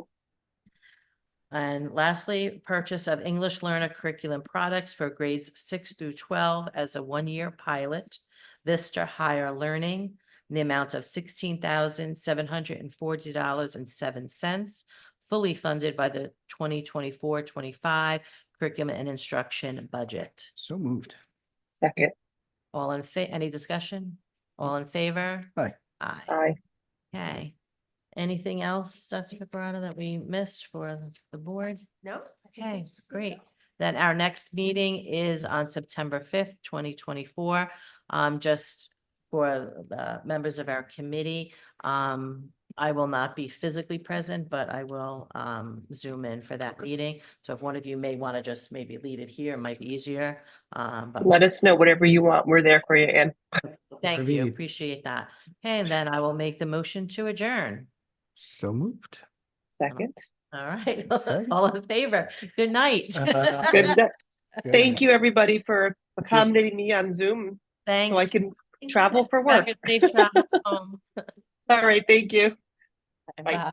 Speaker 3: And lastly, purchase of English learner curriculum products for grades 6 through 12 as a 1-year pilot. Vista Higher Learning, in the amount of $16,740.07, fully funded by the 2024-25 curriculum and instruction budget.
Speaker 5: So moved.
Speaker 2: Second.
Speaker 3: All in any discussion? All in favor?
Speaker 5: Aye.
Speaker 3: Aye.
Speaker 2: Aye.
Speaker 3: Okay. Anything else, Dr. Cabrera, that we missed for the board?
Speaker 1: no.
Speaker 3: Okay, great. Then our next meeting is on September 5th, 2024. Just for the members of our committee, I will not be physically present, but I will Zoom in for that meeting. So if one of you may want to just maybe lead it here, it might be easier. But
Speaker 2: Let us know whatever you want. We're there for you, Ann.
Speaker 3: thank
Speaker 5: Whatever you
Speaker 3: you,
Speaker 5: need.
Speaker 3: appreciate that. Okay, and then I will make the motion to adjourn.
Speaker 5: So moved.
Speaker 2: Second.
Speaker 3: All right,
Speaker 5: Okay.
Speaker 3: all in favor. Good night.
Speaker 2: Good.
Speaker 5: Good.
Speaker 2: Thank you, everybody, for accommodating me on Zoom so I
Speaker 3: Thanks.
Speaker 2: can travel for work.
Speaker 3: Have a safe travels home.
Speaker 2: All right. Thank you. Bye.
Speaker 3: Bye.